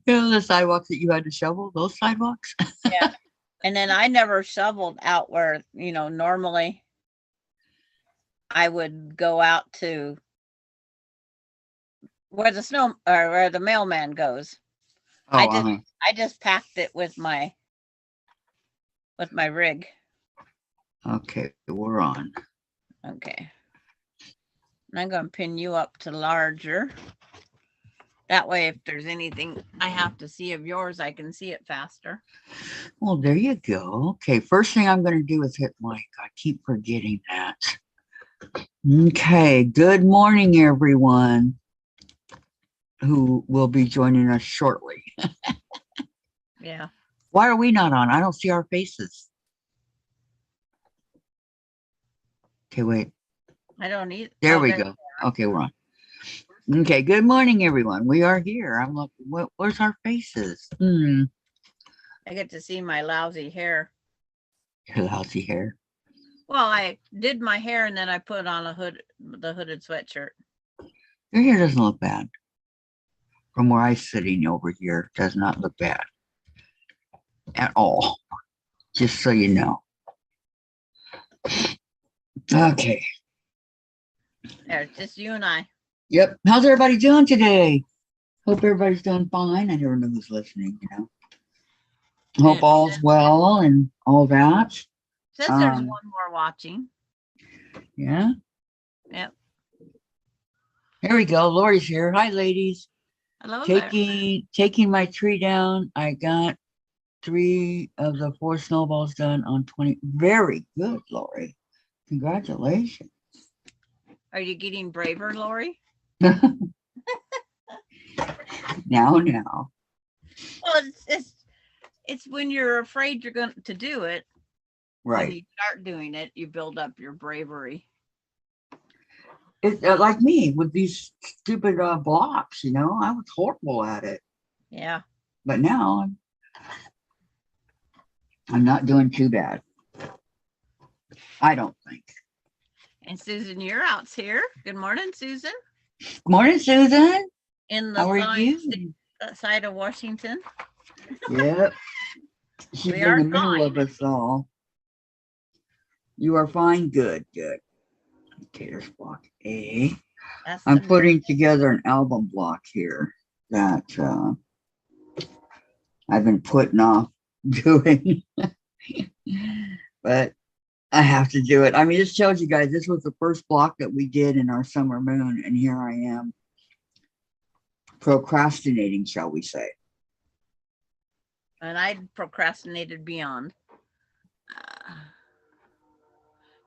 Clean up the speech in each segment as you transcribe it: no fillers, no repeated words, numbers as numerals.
The sidewalks that you had to shovel, those sidewalks. Yeah. And then I never shoveled out where, normally I would go out to where the snow or where the mailman goes. Oh, I just packed it with my rig. Okay, we're on. Okay. And I'm going to pin you up to larger. That way, if there's anything I have to see of yours, I can see it faster. Well, there you go. Okay, first thing I'm going to do is hit like. I keep forgetting that. Okay, good morning, everyone who will be joining us shortly. Yeah. Why are we not on? I don't see our faces. Okay, wait. I don't need. There we go. Okay, we're on. Okay, good morning, everyone. We are here. I'm like, where's our faces? I get to see my lousy hair. Your lousy hair. Well, I did my hair and then I put on the hooded sweatshirt. Your hair doesn't look bad. From where I'm sitting over here, does not look bad at all. Just so you know. Okay. There's just you and I. Yep. How's everybody doing today? Hope everybody's doing fine. I never know who's listening, Hope all's well and all that. Says there's one more watching. Yeah. Yep. Here we go. Lori's here. Hi, ladies. Hello. Taking my tree down. I got 3 of the 4 snowballs done on 20. Very good, Lori. Congratulations. Are you getting braver, Lori? Now. Well, it's when you're afraid you're going to do it. Right. When you start doing it, you build up your bravery. It's like me with these stupid blocks, I was horrible at it. Yeah. But now I'm not doing too bad. I don't think. And Susan, you're out here. Good morning, Susan. Good morning, Susan. In the side of Washington. Yep. She's in the middle of us all. You are fine. Good. Okay, there's block A. I'm putting together an album block here that I've been putting off doing. But I have to do it. I mean, this tells you guys this was the first block that we did in our summer moon, and here I am procrastinating, shall we say. And I procrastinated beyond.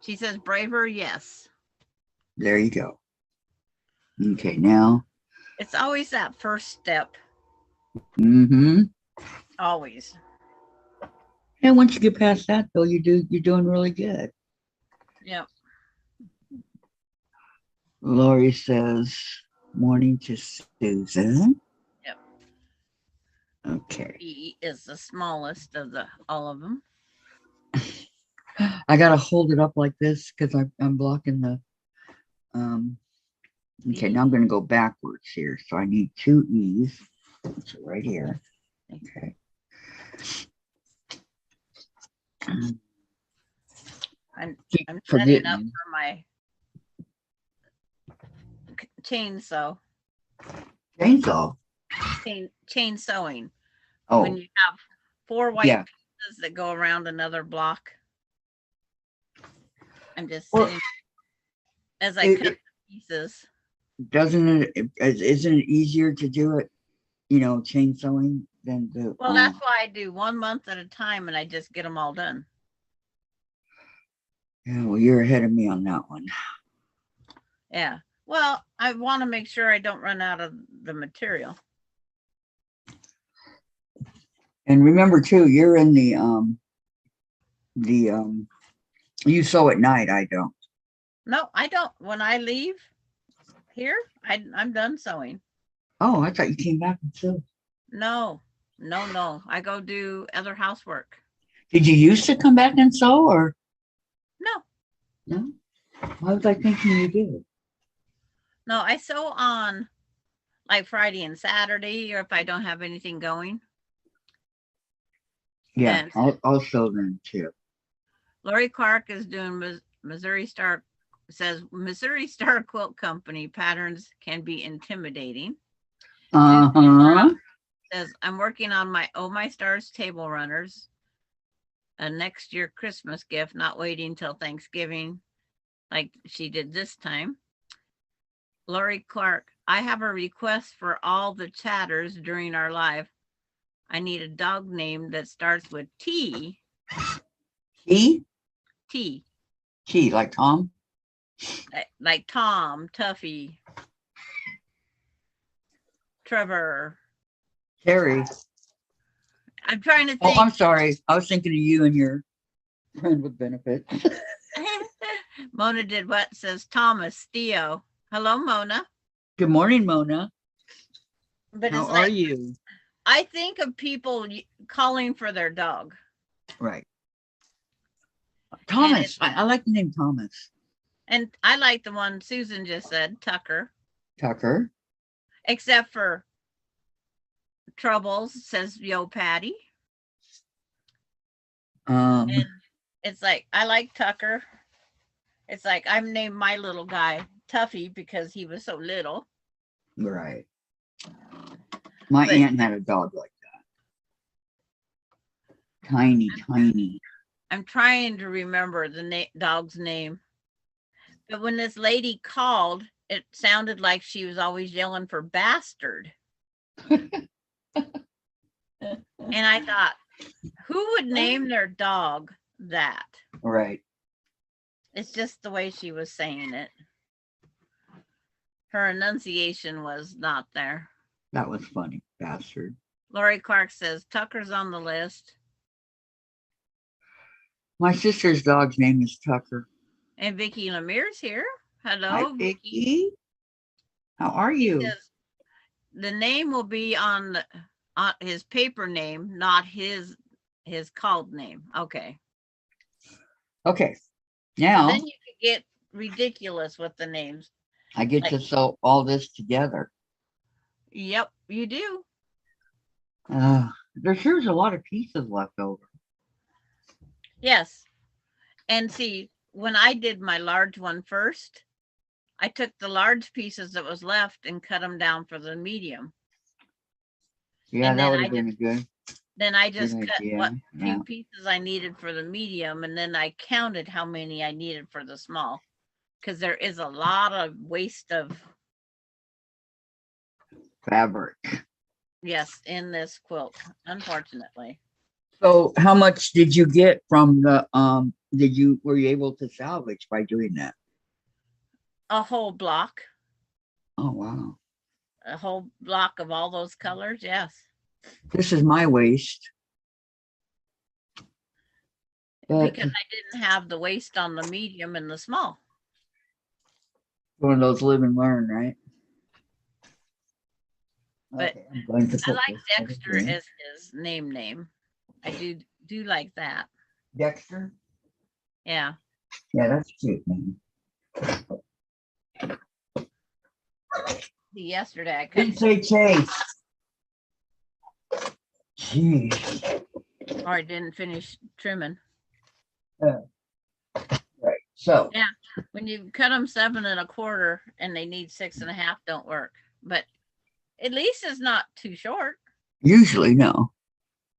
She says braver, yes. There you go. Okay, now. It's always that first step. Mm-hmm. Always. And once you get past that, though, you're doing really good. Yep. Lori says, morning to Susan. Yep. Okay. He is the smallest of all of them. I gotta hold it up like this because I'm blocking the okay, now I'm gonna go backwards here. So I need 2 E's. So right here. Okay. I'm setting up for my chainsaw. Chain sewing. Oh. When you have 4 white pieces that go around another block. I'm just sitting as I cut the pieces. Isn't it easier to do it, chain sewing than the well, that's why I do 1 month at a time and I just get them all done. Yeah, well, you're ahead of me on that one. Yeah. Well, I want to make sure I don't run out of the material. And remember too, you're in the you sew at night. I don't. No, I don't. When I leave here, I'm done sewing. Oh, I thought you came back and sewed. No. I go do other housework. Did you used to come back and sew or? No. Why was I thinking you did? No, I sew on like Friday and Saturday, or if I don't have anything going. Yeah, And I'll show them too. Lori Clark is doing Missouri Star, says Missouri Star Quilt Company patterns can be intimidating. Says I'm working on my Oh My Stars table runners. A next year Christmas gift, not waiting till Thanksgiving like she did this time. Lori Clark, I have a request for all the chatters during our live. I need a dog name that starts with T. T? T. T, like Tom? Like Tom, Tuffy, Trevor. Terry. I'm trying to think. Oh, I'm sorry. I was thinking of you and your friend with benefits. Mona did what? Says Thomas, Theo. Hello, Mona. Good morning, Mona. But how are you? I think of people calling for their dog. Right. Thomas. I like the name Thomas. And I like the one Susan just said, Tucker. Tucker. Except for Troubles, says Yo Patty. And it's like, I like Tucker. It's like I've named my little guy Tuffy because he was so little. Right. My aunt had a dog like that. Tiny, tiny. I'm trying to remember the dog's name. But when this lady called, it sounded like she was always yelling for bastard. And I thought, who would name their dog that? Right. It's just the way she was saying it. Her enunciation was not there. That was funny, bastard. Lori Clark says, Tucker's on the list. My sister's dog's name is Tucker. And Vicki Lemire's here. Hello, Hi, Vicki. How are you? The name will be on his paper name, not his called name. Okay. Okay. Now so then you could get ridiculous with the names. I get to sew all this together. Yep, you do. There sure is a lot of pieces left over. Yes. And see, when I did my large one first, I took the large pieces that was left and cut them down for the medium. Yeah, and that would have been good. Then I just cut what few pieces I needed for the medium, and then I counted how many I needed for the small, because there is a lot of waste of fabric. Yes, in this quilt, unfortunately. So how much did you get from the were you able to salvage by doing that? A whole block. Oh wow. A whole block of all those colors, yes. This is my waist. But because I didn't have the waist on the medium and the small. One of those live and learn, right? But okay, I like Dexter as his name. I do like that. Dexter? Yeah. Yeah, that's cute, man. Yesterday I didn't say Chase. Jeez. Or I didn't finish trimming. Right. So yeah, when you cut them 7 1/4 and they need 6 1/2, don't work. But at least it's not too short. Usually, no.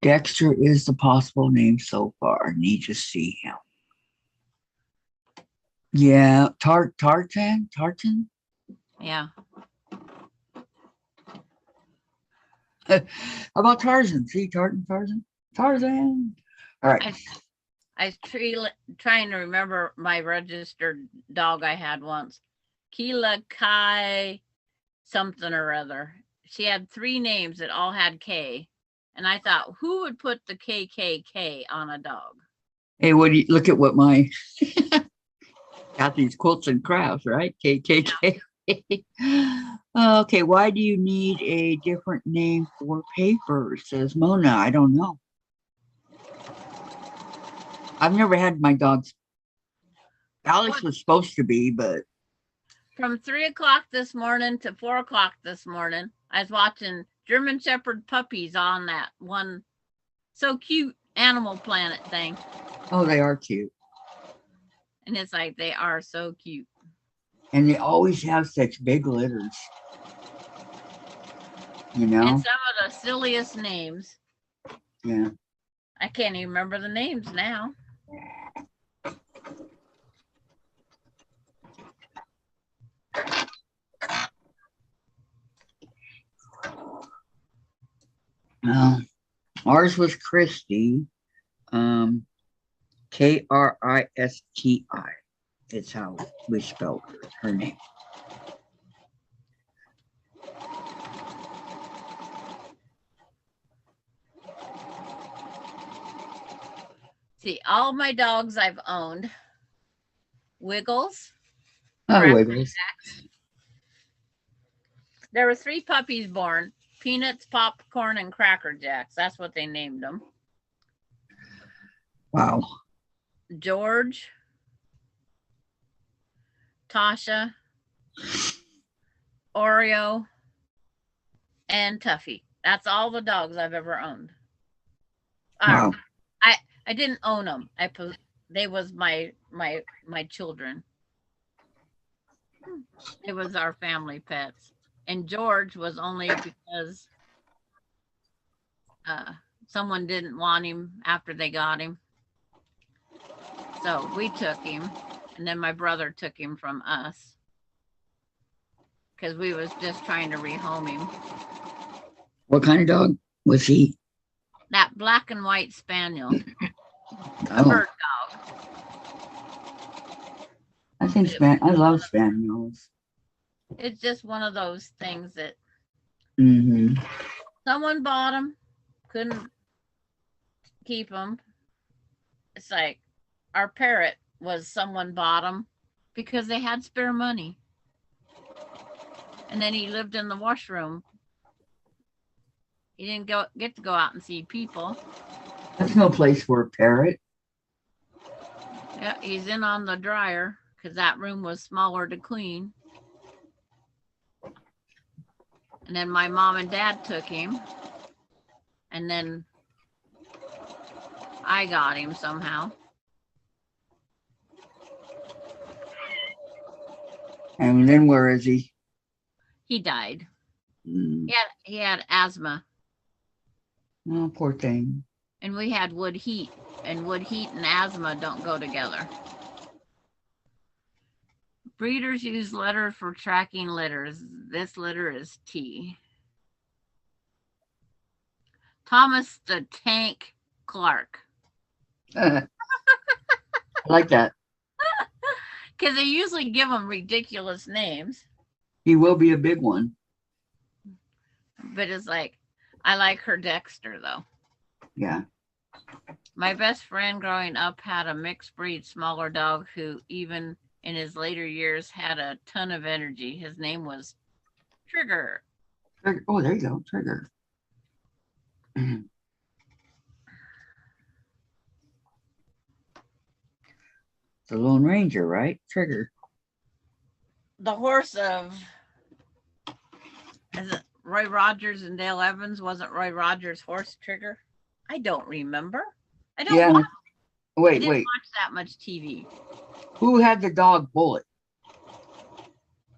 Dexter is the possible name so far. Need to see him. Yeah, Tartan. Yeah. How about Tarzan? See, Tarzan. All right. I was trying to remember my registered dog I had once. Keela Kai something or other. She had 3 names that all had K. And I thought, who would put the KKK on a dog? Hey, what do you look at what my got these quilts and crafts, right? KKK. Okay, why do you need a different name for paper? Says Mona. I don't know. I've never had my dogs. Alex was supposed to be, but from 3 o'clock this morning to 4 o'clock this morning, I was watching German Shepherd puppies on that one so cute Animal Planet thing. Oh, they are cute. And it's like, they are so cute. And they always have such big litters. You know? And some of the silliest names. Yeah. I can't even remember the names now. Ours was Christy. Kristi. It's how we spelled her name. See, all my dogs I've owned. Wiggles. Wiggles. There were 3 puppies born. Peanuts, Popcorn, and Cracker Jacks. That's what they named them. Wow. George, Tasha, Oreo, and Tuffy. That's all the dogs I've ever owned. Wow. I didn't own them. They was my children. It was our family pets. And George was only because someone didn't want him after they got him. So we took him, and then my brother took him from us because we was just trying to rehome him. What kind of dog was he? That black and white spaniel. A bird dog. I love spaniels. It's just one of those things that Mm-hmm. someone bought them, couldn't keep them. It's like our parrot was someone bought them because they had spare money. And then he lived in the washroom. He didn't get to go out and see people. That's no place for a parrot. Yeah, he's in on the dryer because that room was smaller to clean. And then my mom and dad took him. And then I got him somehow. And then where is he? He died. Mm. He had asthma. Oh, poor thing. And we had wood heat. And wood heat and asthma don't go together. Breeders use letters for tracking litters. This litter is T. Thomas the Tank Clark. I like that. Because they usually give them ridiculous names. He will be a big one. But it's like, I like her Dexter, though. Yeah. My best friend growing up had a mixed breed smaller dog who, even in his later years, had a ton of energy. His name was Trigger. Oh, there you go, Trigger. The Lone Ranger, right? Trigger. The horse of, is it Roy Rogers and Dale Evans? Wasn't Roy Rogers' horse Trigger? I don't remember. I don't watch, wait. I didn't watch that much TV. Who had the dog Bullet?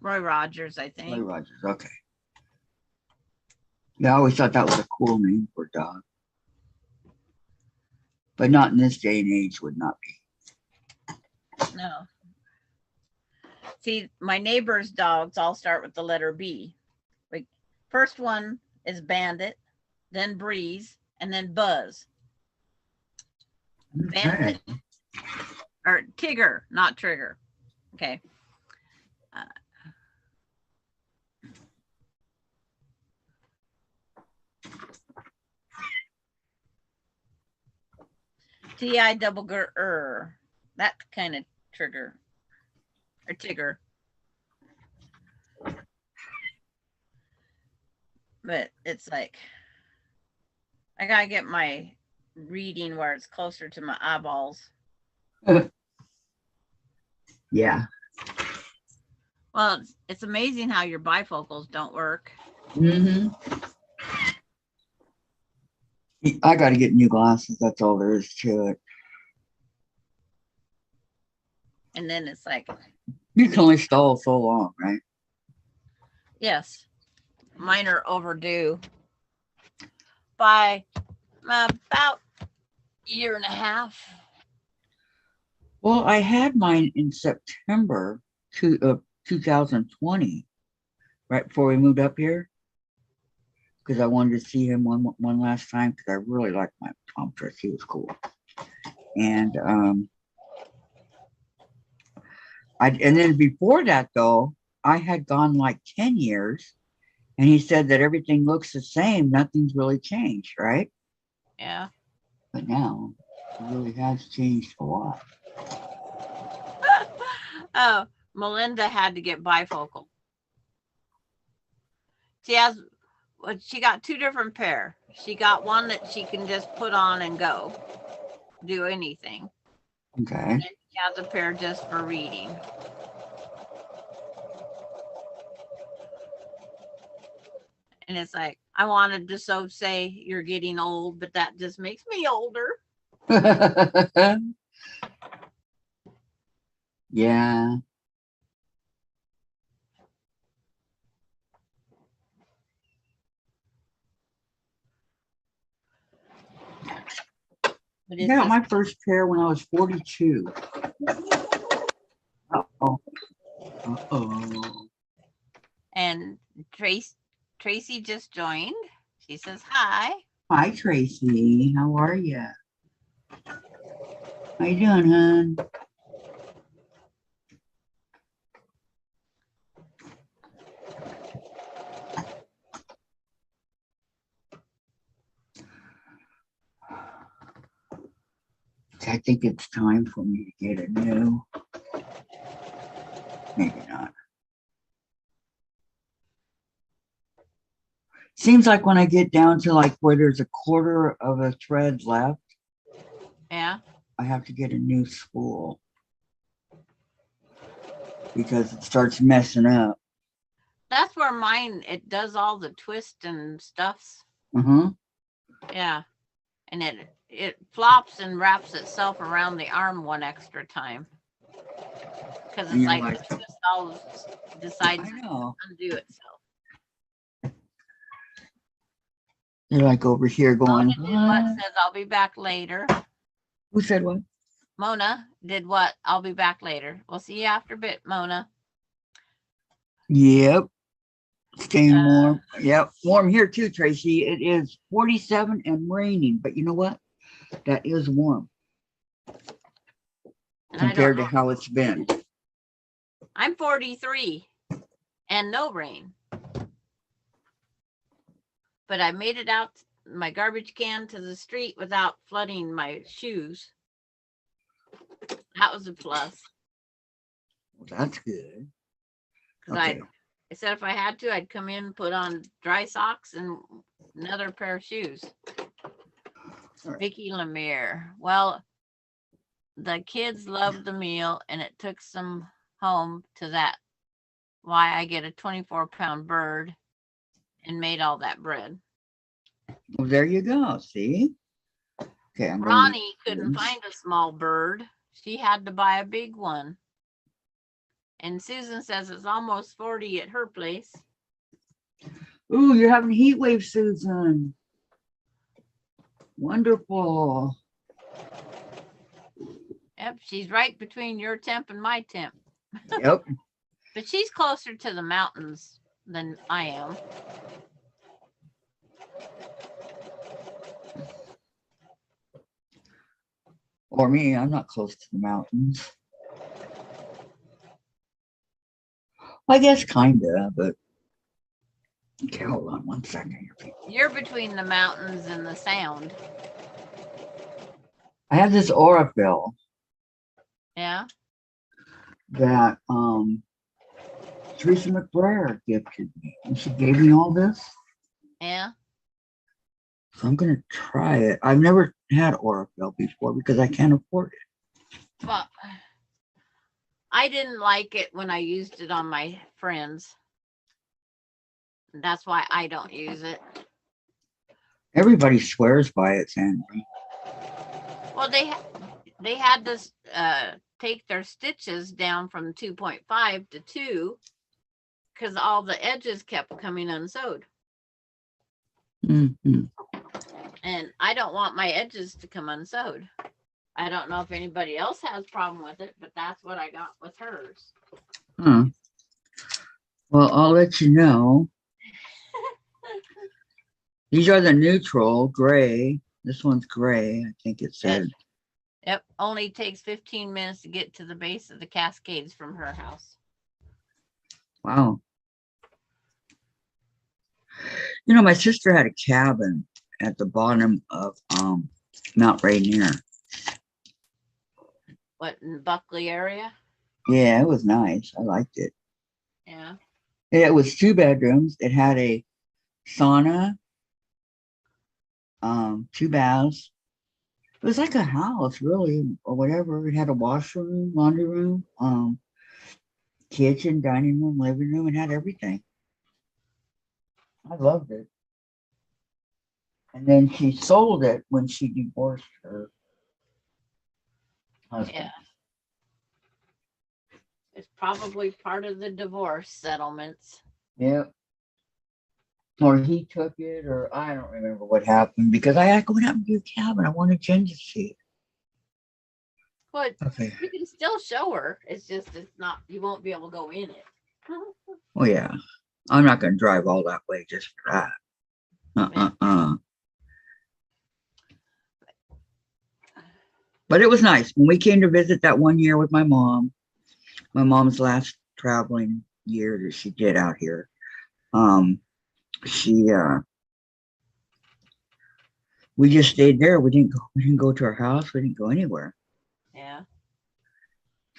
Roy Rogers, I think. Roy Rogers, okay. Yeah, I always thought that was a cool name for a dog. But not in this day and age, would not be. No. See, my neighbor's dogs all start with the letter B. Like, first one is Bandit, then Breeze, and then Buzz. Okay. Bandit, or Tigger, not Trigger. Okay. T-I-double-G-R, that kind of Trigger, or Tigger. But it's like, I gotta get my reading where it's closer to my eyeballs. Yeah. Well, it's amazing how your bifocals don't work. Mm-hmm. I got to get new glasses. That's all there is to it. And then it's like, you can only stall so long, right? Yes, mine are overdue by about a year and a half. Well, I had mine in September 2020, right before we moved up here, because I wanted to see him one last time because I really liked my optometrist. He was cool, and and then before that though, I had gone like 10 years, and he said that everything looks the same, nothing's really changed, right? Yeah. But now it really has changed a lot. Oh, Melinda had to get bifocal. She got two different pair. She got one that she can just put on and go, do anything. Okay. And then she has a pair just for reading. And it's like, I wanted to so say you're getting old, but that just makes me older. Yeah. I got my first pair when I was 42. Uh-oh. Uh-oh. And Tracy just joined. She says hi. Hi, Tracy. How are you? How you doing, hon? I think it's time for me to get a new. Maybe not. Seems like when I get down to like where there's a quarter of a thread left, yeah, I have to get a new spool because it starts messing up. That's where mine, it does all the twist and stuffs. Uh-huh. Yeah. And it flops and wraps itself around the arm one extra time. Because it's like the twist all decides to undo itself. They're like over here going, what says I'll be back later. Who said what? Mona did what? I'll be back later. We'll see you after a bit, Mona. Yep. Staying warm. Yep. Warm here too, Tracy. It is 47 and raining, but you know what? That is warm compared to how it's been. I'm 43 and no rain. But I made it out my garbage can to the street without flooding my shoes. That was a plus. Well, that's good. Because I said if I had to, I'd come in, put on dry socks and another pair of shoes. Right. Vicky Lemire. Well, the kids loved the meal and it took some home to that. Why I get a 24-pound bird and made all that bread. Well, there you go. See? Okay. Ronnie couldn't find a small bird. She had to buy a big one. And Susan says it's almost 40 at her place. Ooh, you're having a heat wave, Susan. Wonderful. Yep, she's right between your temp and my temp. Yep. But she's closer to the mountains than I am. Or me, I'm not close to the mountains. I guess kinda, but okay, hold on one second. You're between the mountains and the sound. I have this Aurifil. Yeah. That Teresa McBrayer gifted me. And she gave me all this. Yeah. So I'm gonna try it. I've never had Aurifil before because I can't afford it. Well, I didn't like it when I used it on my friends. That's why I don't use it. Everybody swears by it, Sandy. Well, they had this take their stitches down from 2.5 to 2 because all the edges kept coming unsewed. Mm-hmm. And I don't want my edges to come unsewed. I don't know if anybody else has a problem with it, but that's what I got with hers. Huh. Well, I'll let you know. These are the neutral gray. This one's gray, I think it said. Yep, only takes 15 minutes to get to the base of the Cascades from her house. Wow. You know, my sister had a cabin at the bottom of Mount Rainier. What, in Buckley area? Yeah, it was nice. I liked it. Yeah. It was 2 bedrooms. It had a sauna, 2 baths. It was like a house, really, or whatever. It had a washroom, laundry room, kitchen, dining room, living room. It had everything. I loved it. And then she sold it when she divorced her husband. Yeah. It's probably part of the divorce settlements. Yep. Or he took it, or I don't remember what happened because I had to go out and do a cabin. I wanted Jen to see it. But Okay. you can still show her. It's just, it's not, you won't be able to go in it. Oh, yeah. I'm not going to drive all that way just for that. But it was nice. When we came to visit that one year with my mom's last traveling year that she did out here, we just stayed there. We didn't go to her house. We didn't go anywhere. Yeah.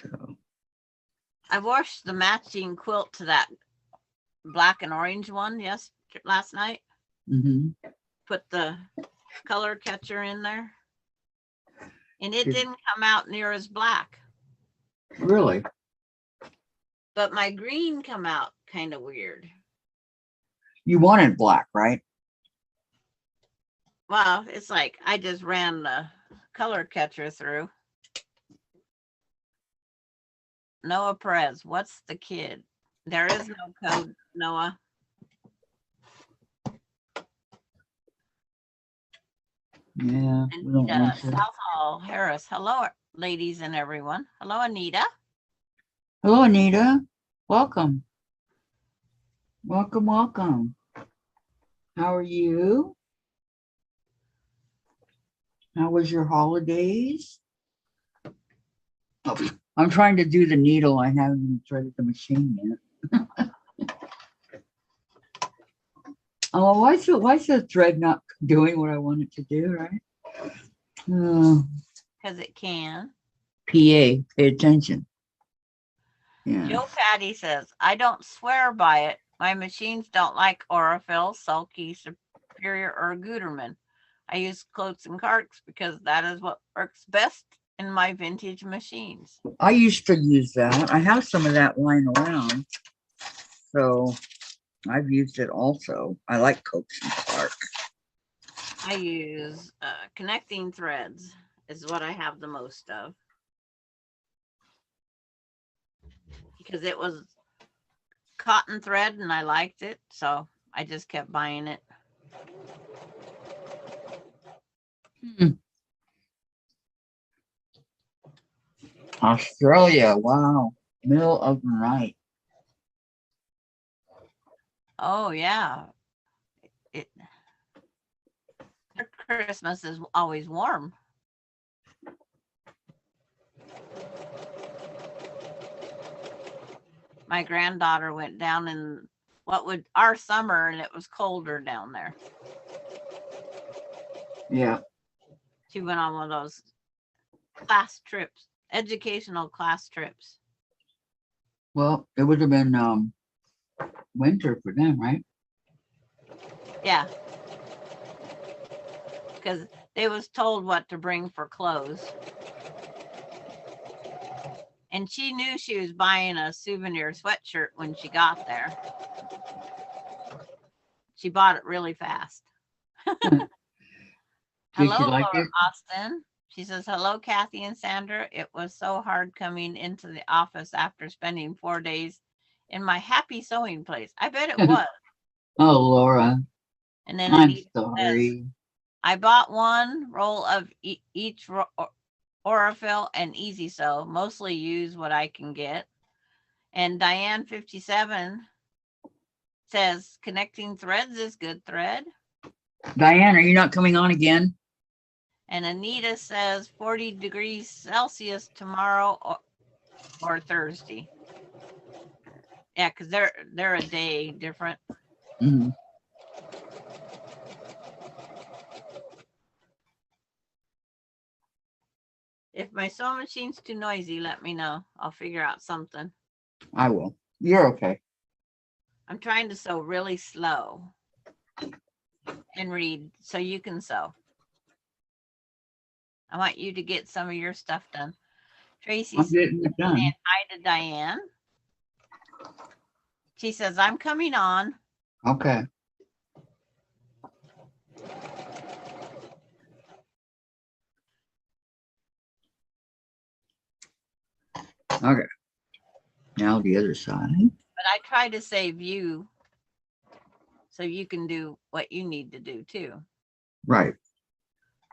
So I washed the matching quilt to that black and orange one last night. mm-hmm. Put the color catcher in there. And it didn't come out near as black. Really? But my green come out kind of weird. You wanted black, right? Well, it's like I just ran the color catcher through. Noah Perez, what's the kid? There is no code, Noah. Yeah. Anita, South Hall, Harris. Hello, ladies and everyone. Hello, Anita. Hello, Anita. Welcome. Welcome, welcome. How are you? How was your holidays? Oh, I'm trying to do the needle. I haven't even threaded the machine yet. Oh, why is the thread not doing what I want it to do, right? Because it can. PA, pay attention. Yeah. Joe Patty says, I don't swear by it. My machines don't like Aurifil, Sulky, Superior, or Gutermann. I use Clotes and Karks because that is what works best in my vintage machines. I used to use that. I have some of that lying around. So I've used it also. I like Coates and Clark. I use connecting threads is what I have the most of. Because it was cotton thread and I liked it. So I just kept buying it. Australia, wow. Middle of the night. Oh, yeah. Christmas is always warm. My granddaughter went down in our summer and it was colder down there. Yeah. She went on one of those class trips, educational class trips. Well, it would have been winter for them, right? Yeah. Because they was told what to bring for clothes. And she knew she was buying a souvenir sweatshirt when she got there. She bought it really fast. Did Hello, you like Laura it? Austin. She says, hello, Kathy and Sandra. It was so hard coming into the office after spending 4 days in my happy sewing place. I bet it was. Oh, Laura, And then I'm Anita says, sorry. I bought one roll of each Aurifil and Easy Sew. Mostly use what I can get. And Diane 57 says, connecting threads is good thread. Diane, are you not coming on again? And Anita says 40 degrees Celsius tomorrow or Thursday. Yeah, because they're a day different. Mm-hmm. If my sewing machine's too noisy, let me know. I'll figure out something. I will. You're okay. I'm trying to sew really slow and read so you can sew. I want you to get some of your stuff done. Tracy I'm getting it done. saying hi to Diane. She says, I'm coming on. Okay. Okay. Now the other side. But I try to save you so you can do what you need to do too. Right.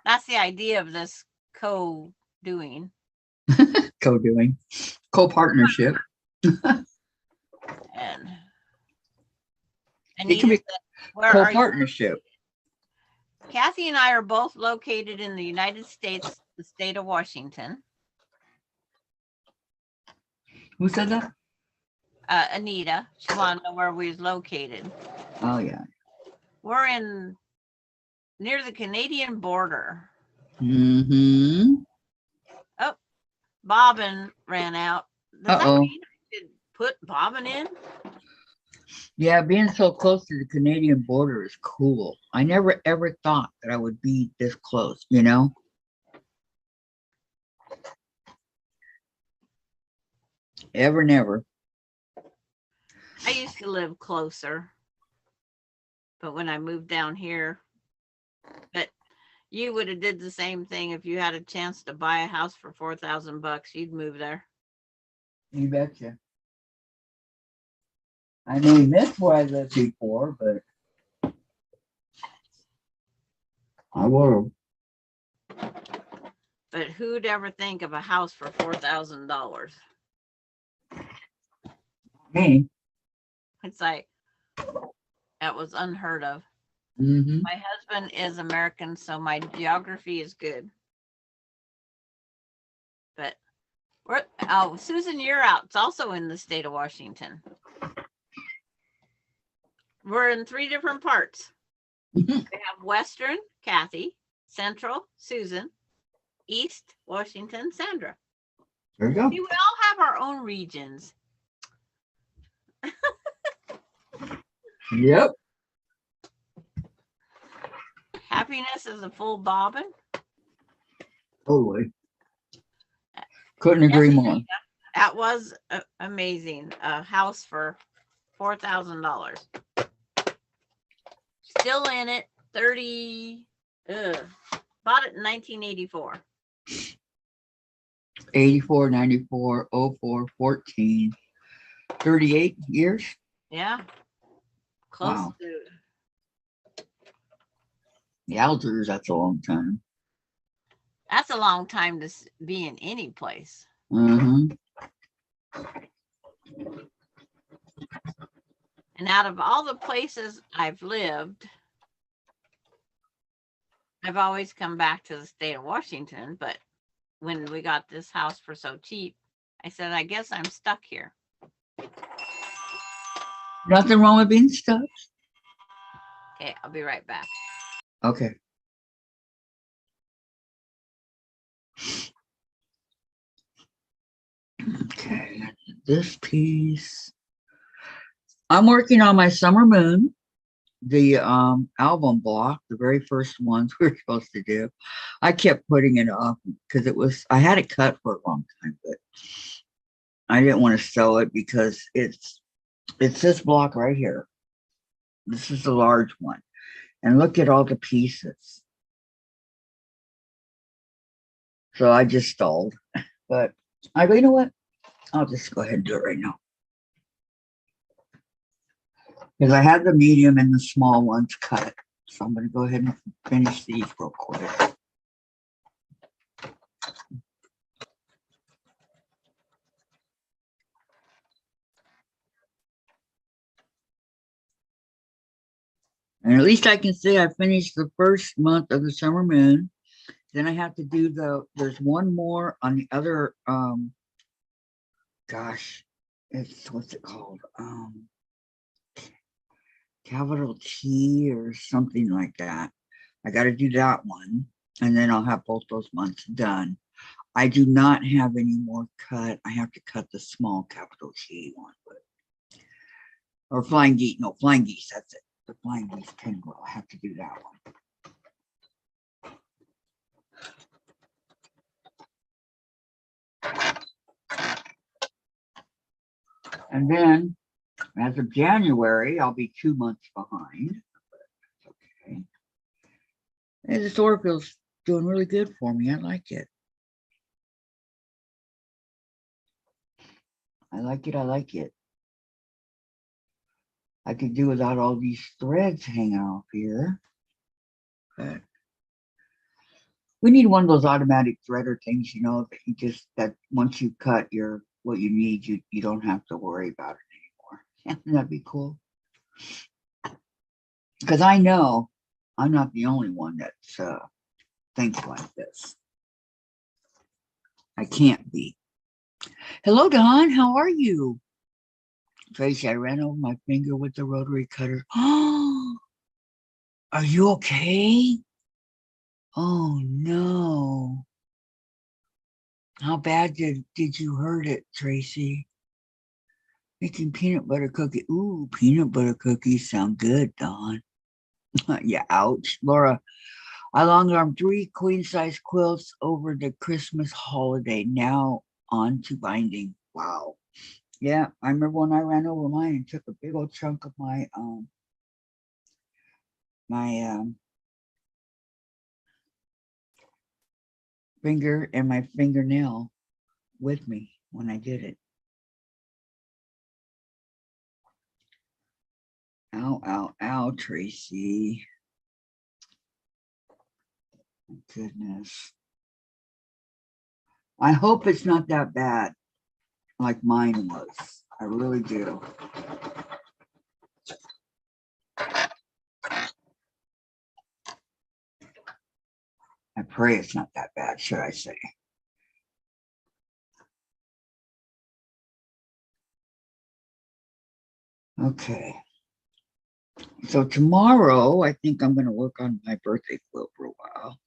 That's the idea of this co-doing. Co-doing. Co-partnership. And It can be where are you? co-partnership. Kathy and I are both located in the United States, the state of Washington. Who said that? Anita, she wanted to know where we was located. Oh, yeah. We're near the Canadian border. Mm-hmm. Oh, bobbin ran out. Does that mean I should put bobbin in? Yeah, being so close to the Canadian border is cool. I never ever thought that I would be this close, you know? Ever, never. I used to live closer, but when I moved down here, but you would have did the same thing if you had a chance to buy a house for $4,000. You'd move there. You betcha. I mean, that's where I lived before, but I will. But who'd ever think of a house for $4,000? Me. It's like, that was unheard of. Mm-hmm. My husband is American, so my geography is good. But Susan, you're out. It's also in the state of Washington. We're in 3 different parts. Mm-hmm. We have Western, Kathy, Central, Susan, East, Washington, Sandra. There you go. See, we all have our own regions. Yep. Happiness is a full bobbin. Totally. Couldn't agree more. That was amazing. A house for $4,000. Still in it. 30. Bought it in 1984. 84, 94, 04, 14, 38 years. Yeah. Close Wow. to. The Algiers, that's a long time. That's a long time to be in any place. Mm-hmm. And out of all the places I've lived, I've always come back to the state of Washington. But when we got this house for so cheap, I said, I guess I'm stuck here. Nothing wrong with being stuck. Okay, I'll be right back. Okay. Okay, this piece. I'm working on my Summer Moon, the album block, the very first ones we were supposed to do. I kept putting it off because I had it cut for a long time, but I didn't want to sew it because it's this block right here. This is the large one. And look at all the pieces. So I just stalled. But I go, you know what? I'll just go ahead and do it right now. Because I had the medium and the small ones cut. So I'm going to go ahead and finish these real quick. And at least I can say I finished the first month of the summer moon. Then I have to do there's one more on the other, gosh, what's it called? Capital T or something like that. I got to do that one. And then I'll have both those months done. I do not have any more cut. I have to cut the small capital T one. Or flying geese. No, flying geese. That's it. The flying geese pinwheel. I have to do that one. And then, as of January, I'll be 2 months behind. Okay. And this order feels doing really good for me. I like it. I like it. I like it. I could do without all these threads hanging off here. But we need one of those automatic threader things, you know, that you just, that once you cut what you need, you don't have to worry about it anymore. That'd be cool. Because I know I'm not the only one that thinks like this. I can't be. Hello, Don. How are you? Tracy, I ran over my finger with the rotary cutter. Oh, are you okay? Oh, no. How bad did you hurt it, Tracy? Making peanut butter cookie. Ooh, peanut butter cookies sound good, Don. Yeah, ouch. Laura, I long-armed 3 queen-size quilts over the Christmas holiday. Now on to binding. Wow. Yeah, I remember when I ran over mine and took a big old chunk of my finger and my fingernail with me when I did it. Ow, ow, ow, Tracy. My goodness. I hope it's not that bad like mine was. I really do. I pray it's not that bad, should I say. Okay. So tomorrow, I think I'm going to work on my birthday quilt for a while.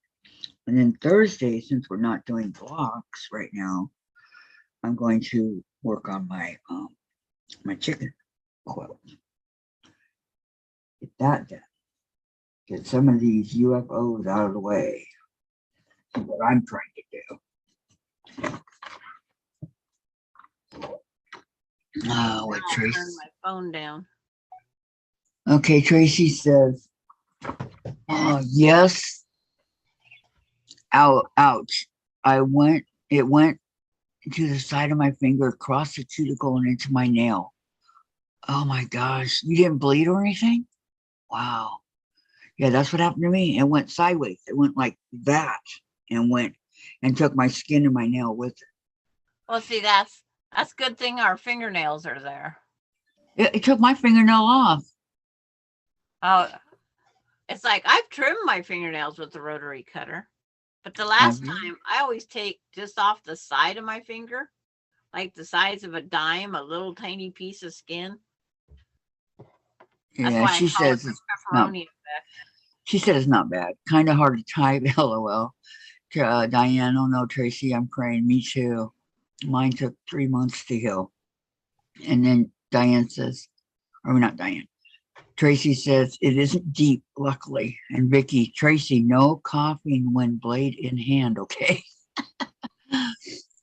And then Thursday, since we're not doing blocks right now, I'm going to work on my my chicken quilt. Get that done. Get some of these UFOs out of the way. What I'm trying to do. Oh, what Tracy? Turn my phone down. Okay, Tracy says, yes. Ouch. It went to the side of my finger, across the cuticle and into my nail. Oh my gosh. You didn't bleed or anything? Wow. Yeah, that's what happened to me. It went sideways. It went like that and went and took my skin and my nail with it. Well, see, that's good thing our fingernails are there. It took my fingernail off. Oh, it's like I've trimmed my fingernails with the rotary cutter, but the last time I always take just off the side of my finger, like the size of a dime, a little tiny piece of skin. That's yeah, she says it's pepperoni effect. She said it's not bad. Kind of hard to type. LOL. Diane, oh no, Tracy, I'm praying. Me too. Mine took 3 months to heal. And then Diane says, or not Diane. Tracy says it isn't deep, luckily. And Vicky, Tracy, no coughing when blade in hand, okay?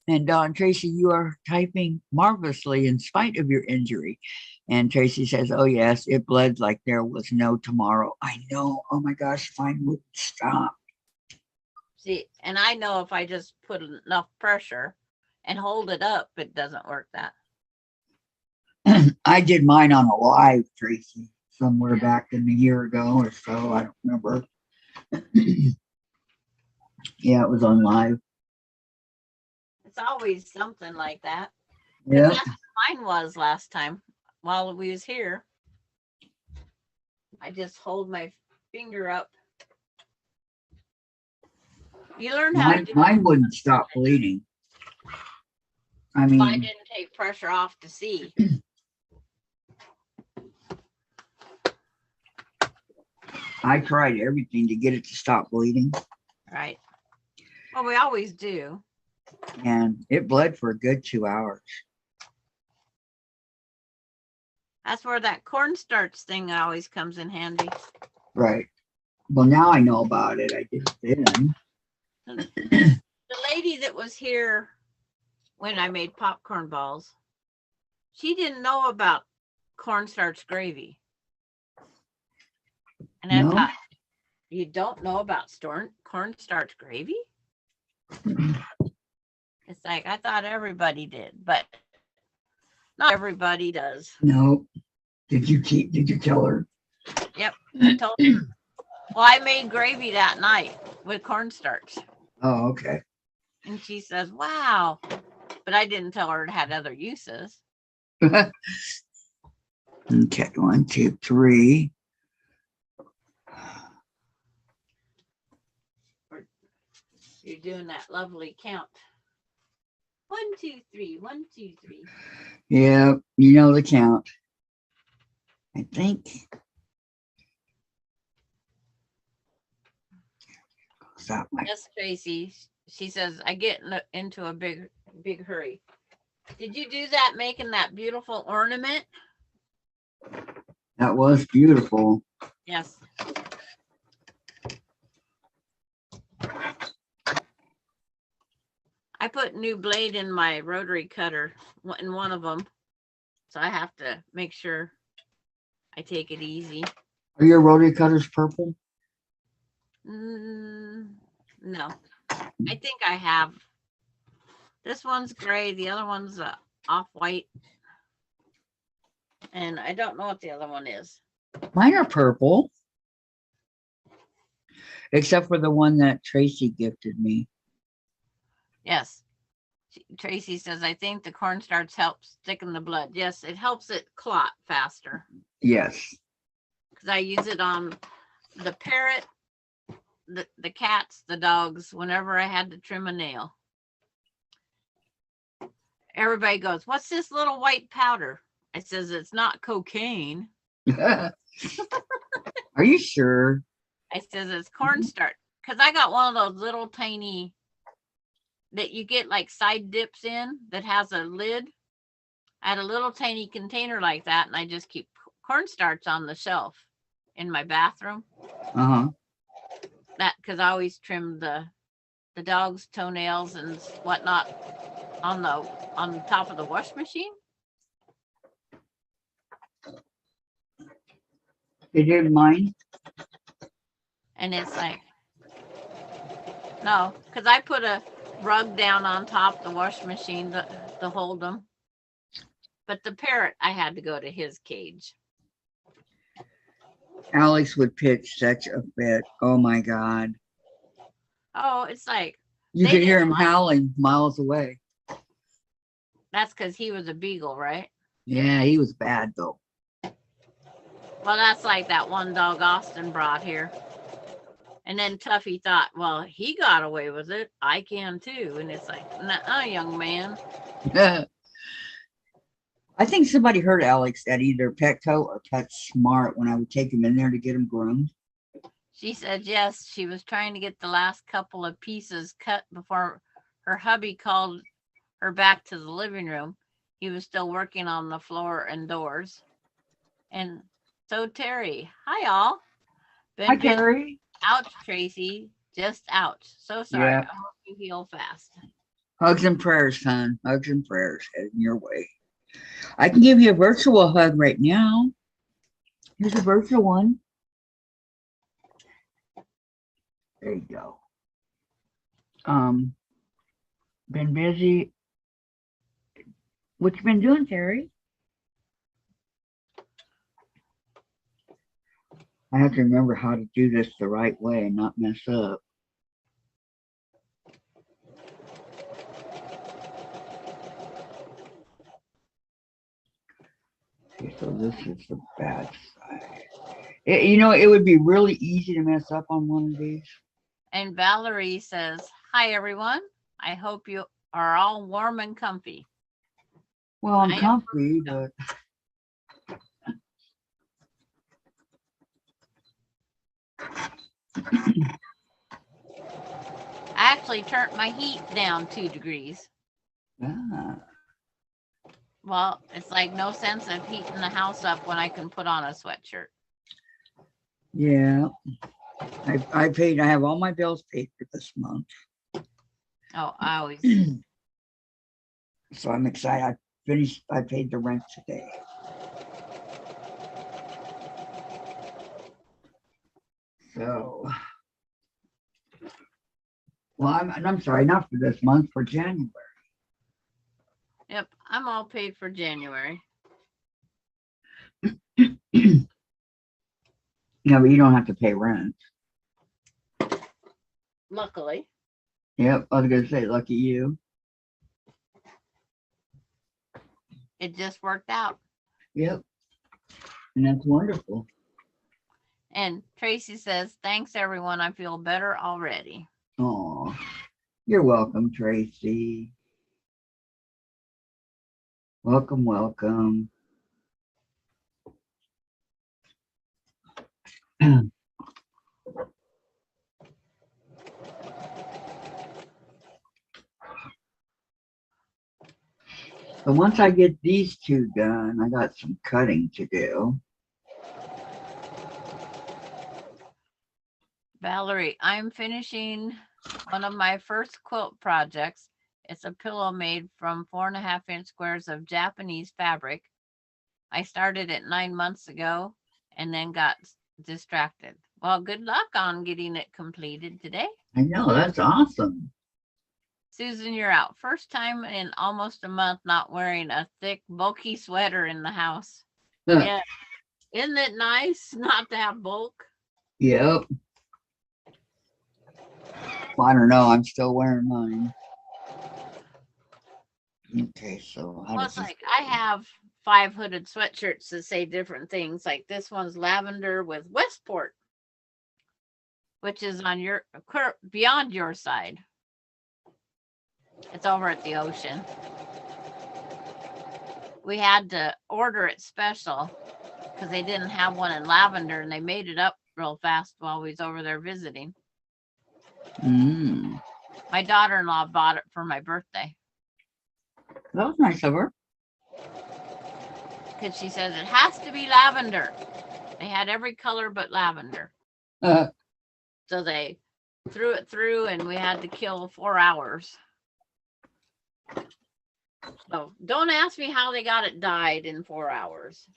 And Don, Tracy, you are typing marvelously in spite of your injury. And Tracy says, oh, yes, it bled like there was no tomorrow. I know. Oh my gosh, mine wouldn't stop. See, and I know if I just put enough pressure and hold it up, it doesn't work that. I did mine on a live, Tracy, somewhere back in a year ago or so. I don't remember. Yeah, it was on live. It's always something like that. Yeah. That's what mine was last time while we was here. I just hold my finger up. You learn how to do Mine wouldn't stop bleeding. I mean, I didn't take pressure off to see. I tried everything to get it to stop bleeding. Right. Well, we always do. And it bled for a good 2 hours. That's where that cornstarch thing always comes in handy. Right. Well, now I know about it. I didn't then. The lady that was here when I made popcorn balls, she didn't know about cornstarch gravy. And I thought, you don't know about cornstarch gravy? It's like, I thought everybody did, but not everybody does. No. Did you tell her? Yep. I told her. Well, I made gravy that night with cornstarch. Oh, okay. And she says, wow. But I didn't tell her it had other uses. Okay, 1, 2, 3. You're doing that lovely count. 1, 2, 3, 1, 2, 3. Yeah, you know the count. I think. Stop my. Yes, Tracy. She says, I get into a big hurry. Did you do that, making that beautiful ornament? That was beautiful. Yes. I put new blade in my rotary cutter in one of them. So I have to make sure I take it easy. Are your rotary cutters purple? No. I think I have. This one's gray. The other one's off-white. And I don't know what the other one is. Mine are purple. Except for the one that Tracy gifted me. Yes. Tracy says, I think the cornstarch helps thicken the blood. Yes, it helps it clot faster. Yes. Because I use it on the parrot, the cats, the dogs, whenever I had to trim a nail. Everybody goes, what's this little white powder? I says, it's not cocaine. Are you sure? I says, it's cornstarch. Because I got one of those little tiny that you get like side dips in that has a lid. I had a little tiny container like that, and I just keep cornstarch on the shelf in my bathroom. Uh-huh. That because I always trim the dog's toenails and whatnot on the top of the wash machine. They did mine. And it's like, no, because I put a rug down on top of the wash machine to hold them. But the parrot, I had to go to his cage. Alex would pitch such a fit. Oh my God. Oh, it's like you could hear him howling miles away. That's because he was a beagle, right? Yeah, he was bad though. Well, that's like that one dog Austin brought here. And then Tuffy thought, well, he got away with it. I can too. And it's like, nah, young man. I think somebody heard Alex at either Petco or PetSmart when I would take him in there to get him groomed. She said, yes, she was trying to get the last couple of pieces cut before her hubby called her back to the living room. He was still working on the floor and doors. And so Terry, hi all. Hi, Terry. Ouch, Tracy. Just ouch. So sorry. Yeah. I hope you heal fast. Hugs and prayers, son. Hugs and prayers heading your way. I can give you a virtual hug right now. Here's a virtual one. There you go. Been busy. What you been doing, Terry? I have to remember how to do this the right way and not mess up. Okay, so this is the bad side. You know, it would be really easy to mess up on one of these. And Valerie says, hi, everyone. I hope you are all warm and comfy. Well, I'm comfy, but... I actually turned my heat down 2 degrees. Ah. Well, it's like no sense of heating the house up when I can put on a sweatshirt. Yeah. I have all my bills paid for this month. Oh, I always. So I'm excited. I paid the rent today. So, well, I'm sorry, not for this month, for January. Yep, I'm all paid for January. No, but you don't have to pay rent. Luckily. Yep, I was gonna say, lucky you. It just worked out. Yep, and that's wonderful. And Tracy says, thanks, everyone. I feel better already. Oh, you're welcome, Tracy. Welcome, welcome. So once I get these two done, I got some cutting to do. Valerie, I'm finishing one of my first quilt projects. It's a pillow made from 4.5-inch squares of Japanese fabric. I started it 9 months ago and then got distracted. Well, good luck on getting it completed today. I know, that's awesome. Susan, you're out. First time in almost a month not wearing a thick, bulky sweater in the house. Yeah. Isn't it nice not to have bulk? Yep. Well, I don't know. I'm still wearing mine. Okay, so well, it's like I have 5 hooded sweatshirts that say different things. Like this one's lavender with Westport, which is on your beyond your side. It's over at the ocean. We had to order it special because they didn't have one in lavender, and they made it up real fast while we was over there visiting. My daughter-in-law bought it for my birthday. That was nice of her. Because she says it has to be lavender. They had every color but lavender. So they threw it through, and we had to kill 4 hours. So don't ask me how they got it dyed in 4 hours.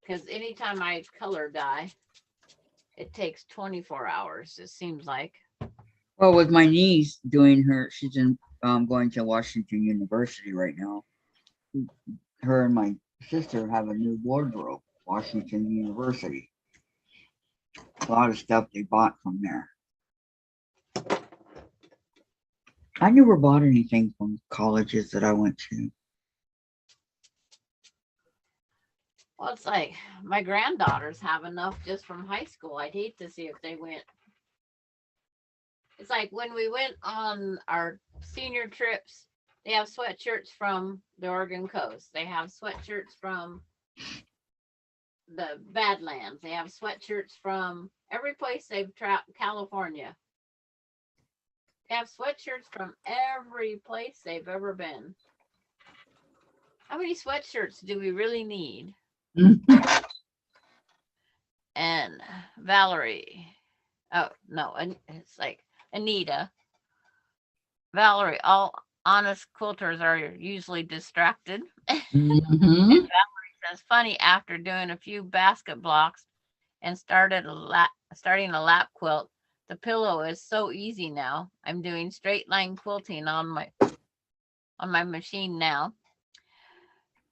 Because anytime I color dye, it takes 24 hours, it seems like. Well, with my niece doing she's in going to Washington University right now. Her and my sister have a new wardrobe, Washington University. A lot of stuff they bought from there. I never bought anything from colleges that I went to. Well, it's like my granddaughters have enough just from high school. I'd hate to see if they went. It's like when we went on our senior trips, they have sweatshirts from the Oregon coast. They have sweatshirts from the Badlands. They have sweatshirts from every place they've traveled, California. They have sweatshirts from every place they've ever been. How many sweatshirts do we really need? And Valerie, oh no, it's like Anita. Valerie, all honest quilters are usually distracted. Mm-hmm. And says, funny, after doing a few basket blocks and starting a lap quilt, the pillow is so easy now. I'm doing straight line quilting on my machine now.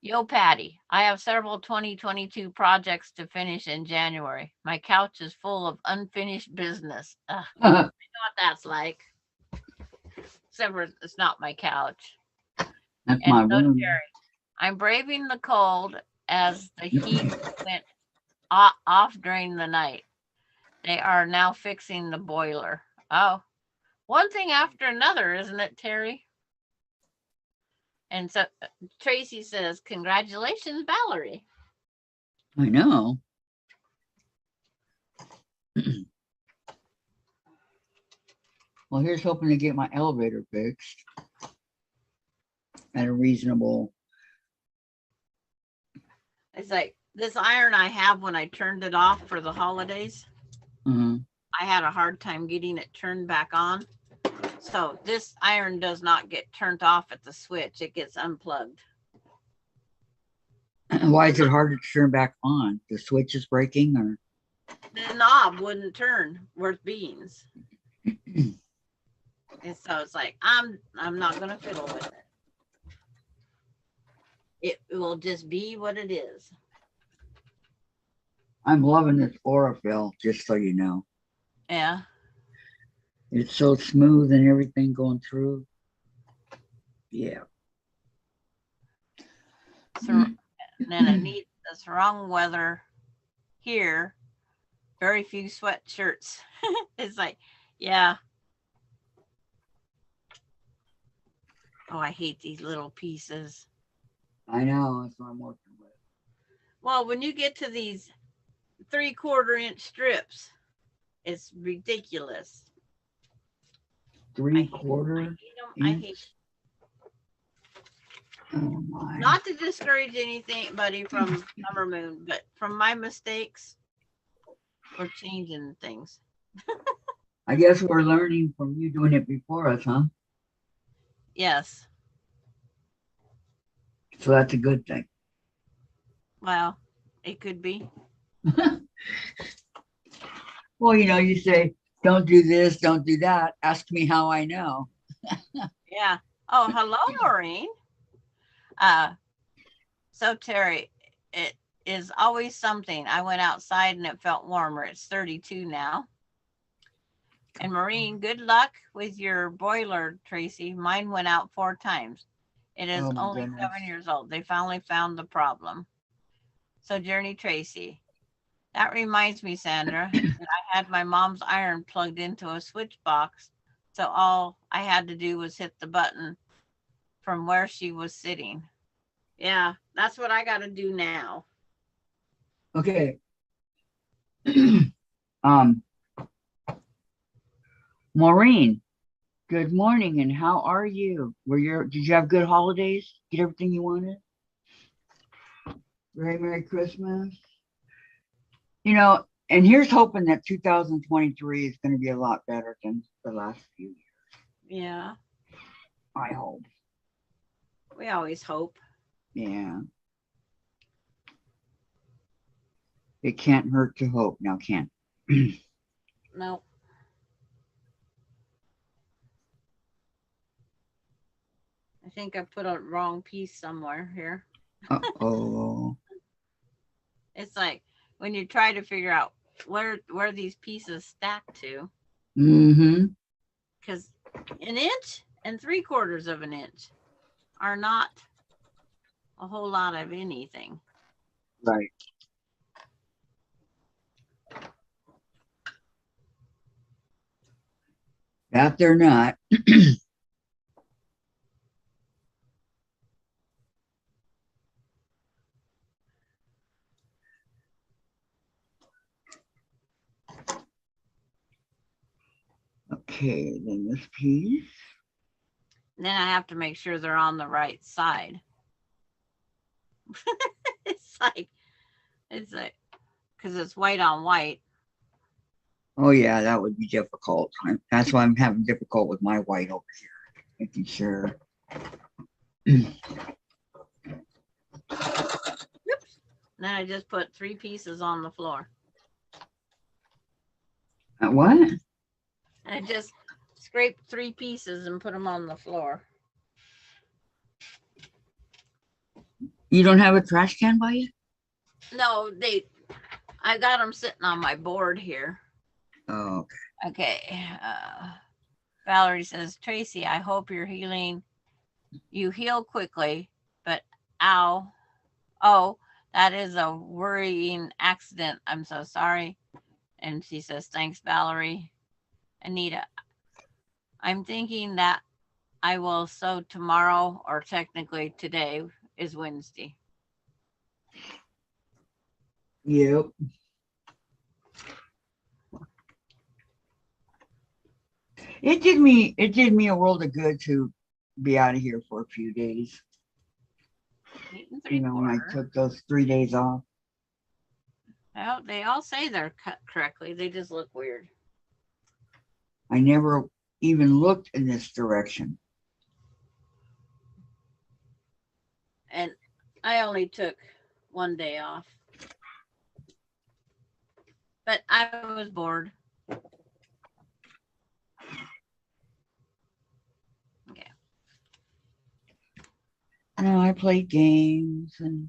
Yo, Patty, I have several 2022 projects to finish in January. My couch is full of unfinished business. Ugh, I know what that's like. Except for it's not my couch. That's And my so, room. Terry, I'm braving the cold as the heat went off during the night. They are now fixing the boiler. Oh, one thing after another, isn't it, Terry? And so Tracy says, congratulations, Valerie. I know. Well, here's hoping to get my elevator fixed at a reasonable. It's like this iron I have when I turned it off for the holidays. Uh-huh. I had a hard time getting it turned back on. So this iron does not get turned off at the switch. It gets unplugged. Why is it hard to turn back on? The switch is breaking, or the knob wouldn't turn worth beans. And so it's like, I'm not gonna fiddle with it. It will just be what it is. I'm loving this Aurifil, just so you know. Yeah. It's so smooth and everything going through. Yeah. So then it needs this wrong weather here. Very few sweatshirts. It's like, yeah. Oh, I hate these little pieces. I know, that's what I'm working with. Well, when you get to these 3/4 inch strips, it's ridiculous. 3/4 I hate them. Oh my. Not to discourage anybody from Summer Moon, but from my mistakes, we're changing things. I guess we're learning from you doing it before us, huh? Yes. So that's a good thing. Well, it could be. Well, you know, you say, don't do this, don't do that. Ask me how I know. Yeah. Oh, hello, Maureen. So Terry, it is always something. I went outside and it felt warmer. It's 32 now. And Maureen, good luck with your boiler, Tracy. Mine went out 4 times. It is only goodness. 7 years old. They finally found the problem. So Journey Tracy, that reminds me, Sandra, that I had my mom's iron plugged into a switch box. So all I had to do was hit the button from where she was sitting. Yeah, that's what I got to do now. Okay. Maureen, good morning, and how are you? Did you have good holidays? Get everything you wanted? Very Merry Christmas. You know, and here's hoping that 2023 is going to be a lot better than the last few years. Yeah. I hope. We always hope. Yeah. It can't hurt to hope now, can it? No. I think I put a wrong piece somewhere here. Uh-oh. It's like when you try to figure out where these pieces stack to. Mm-hmm. Because 1 inch and 3/4 of an inch are not a whole lot of anything. Right. That they're not. Okay, then this piece. And then I have to make sure they're on the right side. It's like, because it's white on white. Oh yeah, that would be difficult. That's why I'm having difficult with my white over here. Making sure. Oops. Then I just put 3 pieces on the floor. What? I just scraped 3 pieces and put them on the floor. You don't have a trash can by you? No, I got them sitting on my board here. Oh, okay. Okay. Valerie says, Tracy, I hope you're healing. You heal quickly, but ow. Oh, that is a worrying accident. I'm so sorry. And she says, thanks, Valerie. Anita, I'm thinking that I will sew tomorrow, or technically today is Wednesday. Yep. It did me a world of good to be out of here for a few days. You know, when I took those 3 days off. Well, they all say they're cut correctly. They just look weird. I never even looked in this direction. And I only took 1 day off. But I was bored. Okay. No, I played games and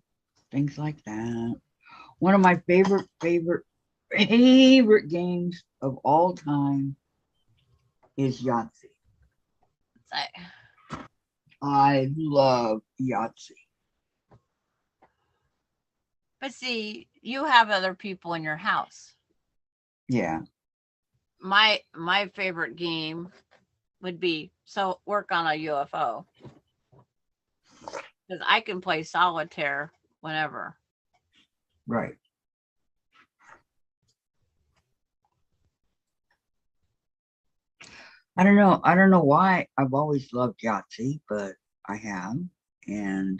things like that. One of my favorite games of all time is Yahtzee. I love Yahtzee. But see, you have other people in your house. Yeah. My favorite game would be work on a UFO. Because I can play solitaire whenever. Right. I don't know why I've always loved Yahtzee, but I have. And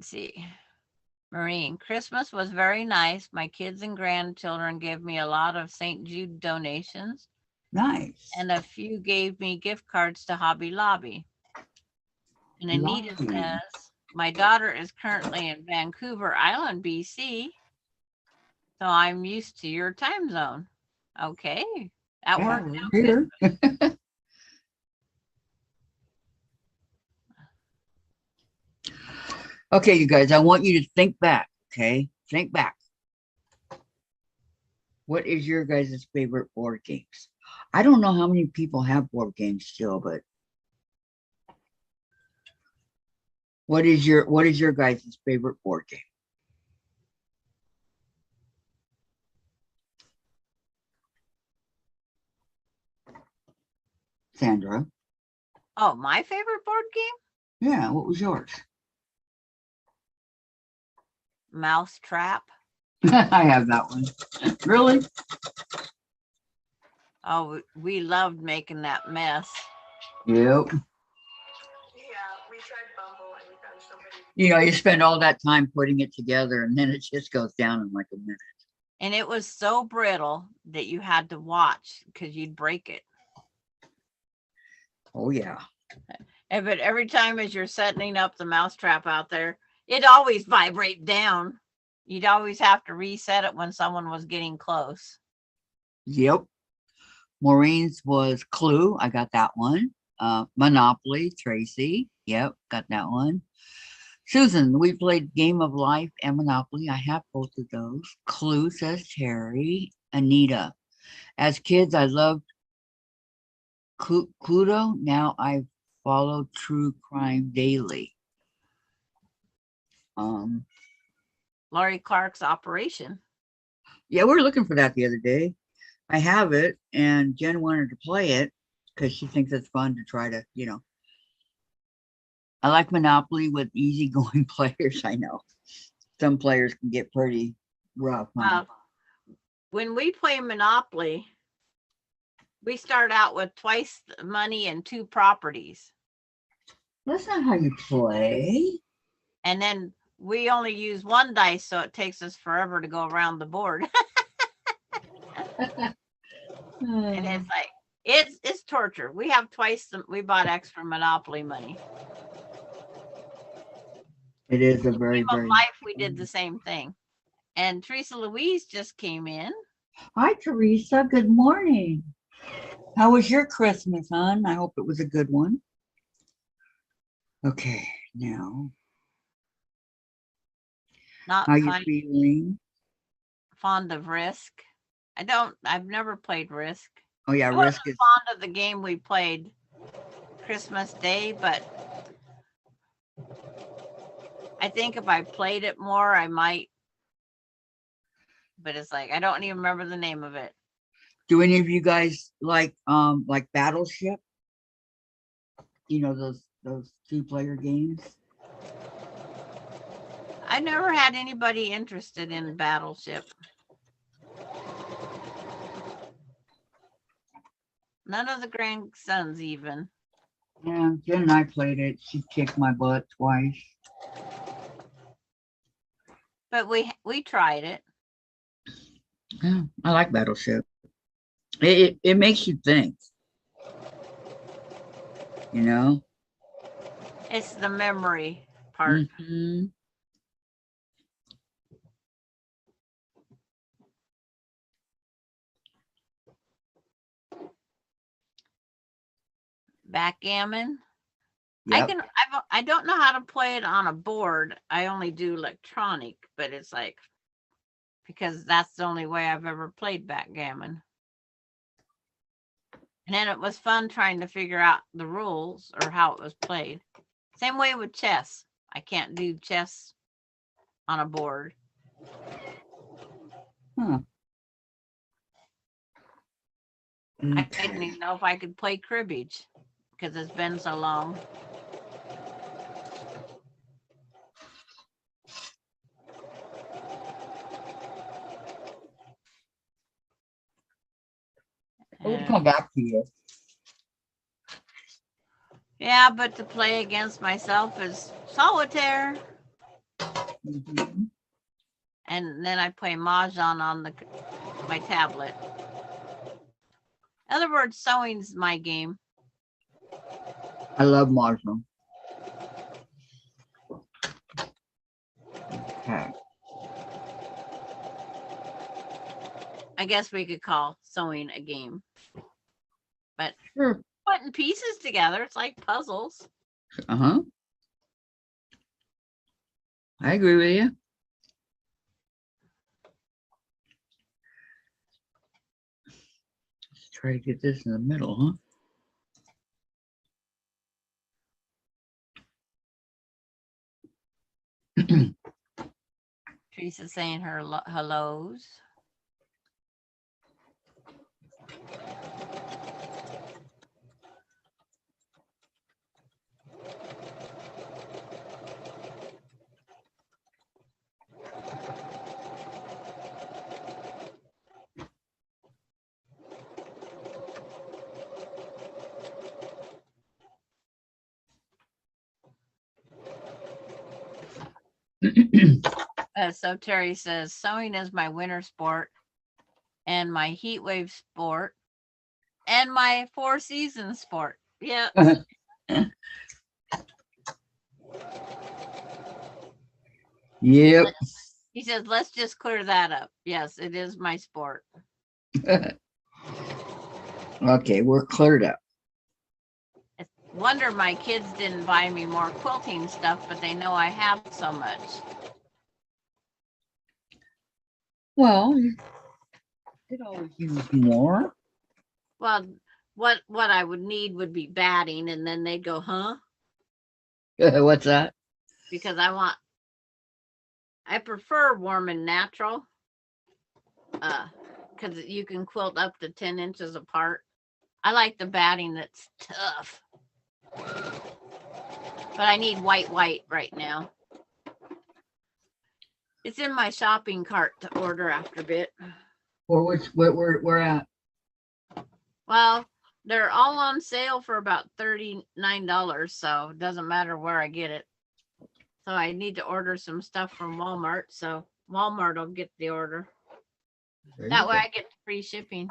see, Maureen, Christmas was very nice. My kids and grandchildren gave me a lot of St. Jude donations. Nice. And a few gave me gift cards to Hobby Lobby. And Anita says, my daughter is currently in Vancouver Island, BC. So I'm used to your time zone. Okay. That worked out here. Okay, you guys, I want you to think back. Okay, think back. What is your guys' favorite board games? I don't know how many people have board games still, but what is your guys' favorite board game? Sandra? Oh, my favorite board game? Yeah, what was yours? Mousetrap. I have that one. Really? Oh, we loved making that mess. Yep. Yeah, we tried Bumble and we found somebody. You know, you spend all that time putting it together and then it just goes down in like a minute. And it was so brittle that you had to watch because you'd break it. Oh, yeah. But every time as you're setting up the mousetrap out there, it always vibrate down. You'd always have to reset it when someone was getting close. Yep. Maureen's was Clue. I got that one. Monopoly, Tracy. Yep, got that one. Susan, we played Game of Life and Monopoly. I have both of those. Clue, says Terry. Anita, as kids, I loved Cluedo. Now I follow true crime daily. Laurie Clark's Operation. Yeah, we were looking for that the other day. I have it, and Jen wanted to play it because she thinks it's fun to try to, you know. I like Monopoly with easygoing players. I know some players can get pretty rough. Huh? When we play Monopoly, we start out with twice the money and 2 properties. That's not how you play. And then we only use 1 dice, so it takes us forever to go around the board. And it's like, it's torture. We have we bought extra Monopoly money. It is a very, very. Life, we did the same thing. And Teresa Louise just came in. Hi, Teresa. Good morning. How was your Christmas, hon? I hope it was a good one. Okay, now. Not how you feeling? Fond of Risk. I've never played Risk. Oh yeah, Risk is fond of the game we played Christmas Day, but I think if I played it more, I might. But it's like I don't even remember the name of it. Do any of you guys like Battleship? You know those 2-player games? I never had anybody interested in Battleship. None of the grandsons even. Yeah, Jen and I played it. She kicked my butt twice. But we tried it. Yeah, I like Battleship. It makes you think. You know? It's the memory part. Mm-hmm. Backgammon. Yep. I don't know how to play it on a board. I only do electronic, but it's like because that's the only way I've ever played backgammon. And then it was fun trying to figure out the rules or how it was played. Same way with chess. I can't do chess on a board. Huh. Okay. I didn't even know if I could play cribbage because it's been so long. We'll come back to you. Yeah, but to play against myself is solitaire. Mm-hmm. And then I play Mahjong on my tablet. In other words, sewing's my game. I love Mahjong. Okay. I guess we could call sewing a game. But sure. Putting pieces together, it's like puzzles. Uh-huh. I agree with you. Let's try to get this in the middle, huh? Teresa's saying her hellos. So Terry says, sewing is my winter sport and my heat wave sport and my 4 seasons sport. Yeah. Yep. He says, let's just clear that up. Yes, it is my sport. Okay, we're cleared up. I wonder my kids didn't buy me more quilting stuff, but they know I have so much. Well, you could always use more. Well, what I would need would be batting, and then they'd go, huh? What's that? Because I prefer warm and natural. Because you can quilt up to 10 inches apart. I like the batting that's tough. But I need white right now. It's in my shopping cart to order after a bit. Or where at? Well, they're all on sale for about $39, so it doesn't matter where I get it. So I need to order some stuff from Walmart, so Walmart will get the order. That way I get free shipping.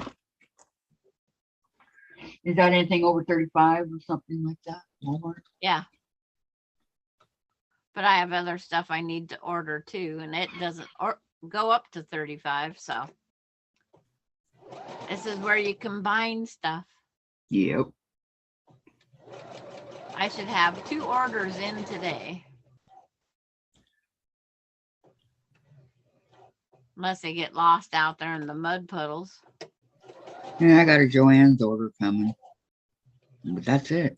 Is that anything over 35 or something like that? Walmart? Yeah. But I have other stuff I need to order too, and it doesn't go up to 35. So this is where you combine stuff. Yep. I should have 2 orders in today. Unless they get lost out there in the mud puddles. Yeah, I got a Joann's order coming. But that's it.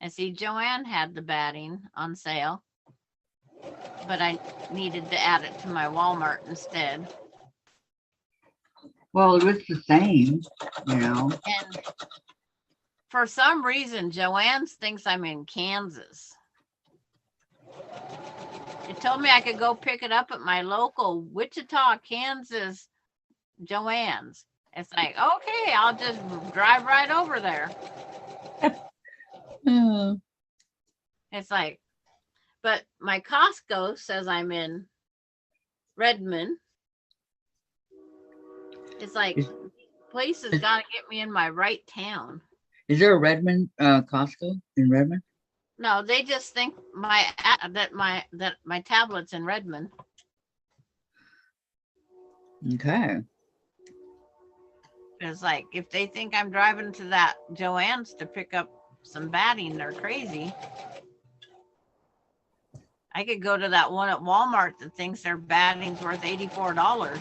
And see, Joann had the batting on sale, but I needed to add it to my Walmart instead. Well, it's the same, you know. And for some reason, Joann's thinks I'm in Kansas. It told me I could go pick it up at my local Wichita, Kansas Joann's. It's like, okay, I'll just drive right over there. It's like, but my Costco says I'm in Redmond. It's like, places got to get me in my right town. Is there a Redmond Costco in Redmond? No, they just think that my tablet's in Redmond. Okay. It's like, if they think I'm driving to that Joann's to pick up some batting, they're crazy. I could go to that one at Walmart that thinks their batting's worth $84.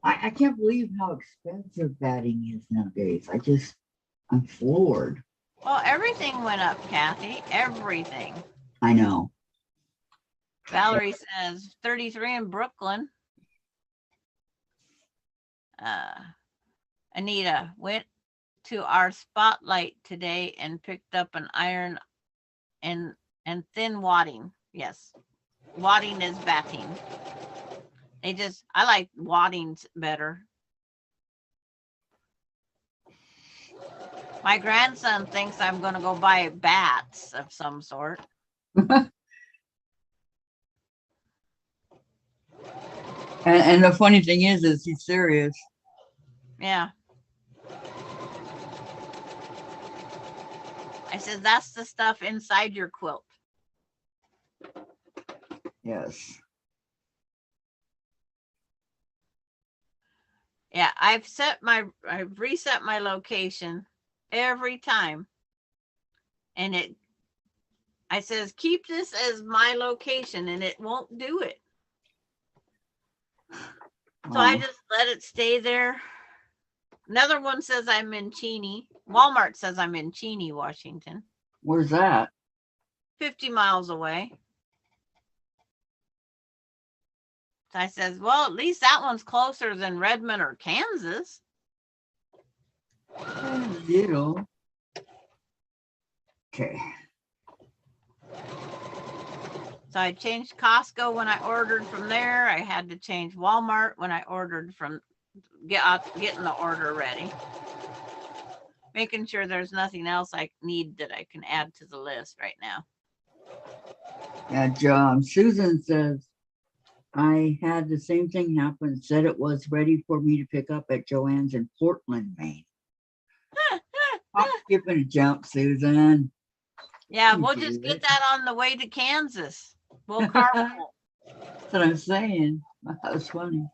I can't believe how expensive batting is nowadays. I'm floored. Well, everything went up, Kathy. Everything. I know. Valerie says 33 in Brooklyn. Anita went to our Spotlight today and picked up an iron and thin wadding. Yes, wadding is batting. I like waddings better. My grandson thinks I'm going to go buy bats of some sort. And the funny thing is he's serious. Yeah. I said, that's the stuff inside your quilt. Yes. Yeah, I've reset my location every time. And I says, keep this as my location, and it won't do it. So I just let it stay there. Another one says I'm in Cheney. Walmart says I'm in Cheney, Washington. Where's that? 50 miles away. So I says, well, at least that one's closer than Redmond or Kansas. You know. Okay. So I changed Costco when I ordered from there. I had to change Walmart when I ordered from getting the order ready. Making sure there's nothing else I need that I can add to the list right now. And Susan says, I had the same thing happen, said it was ready for me to pick up at Joann's in Portland, Maine. I'm skipping a jump, Susan. Yeah, we'll just get that on the way to Kansas. We'll carpool. That's what I'm saying. That was funny.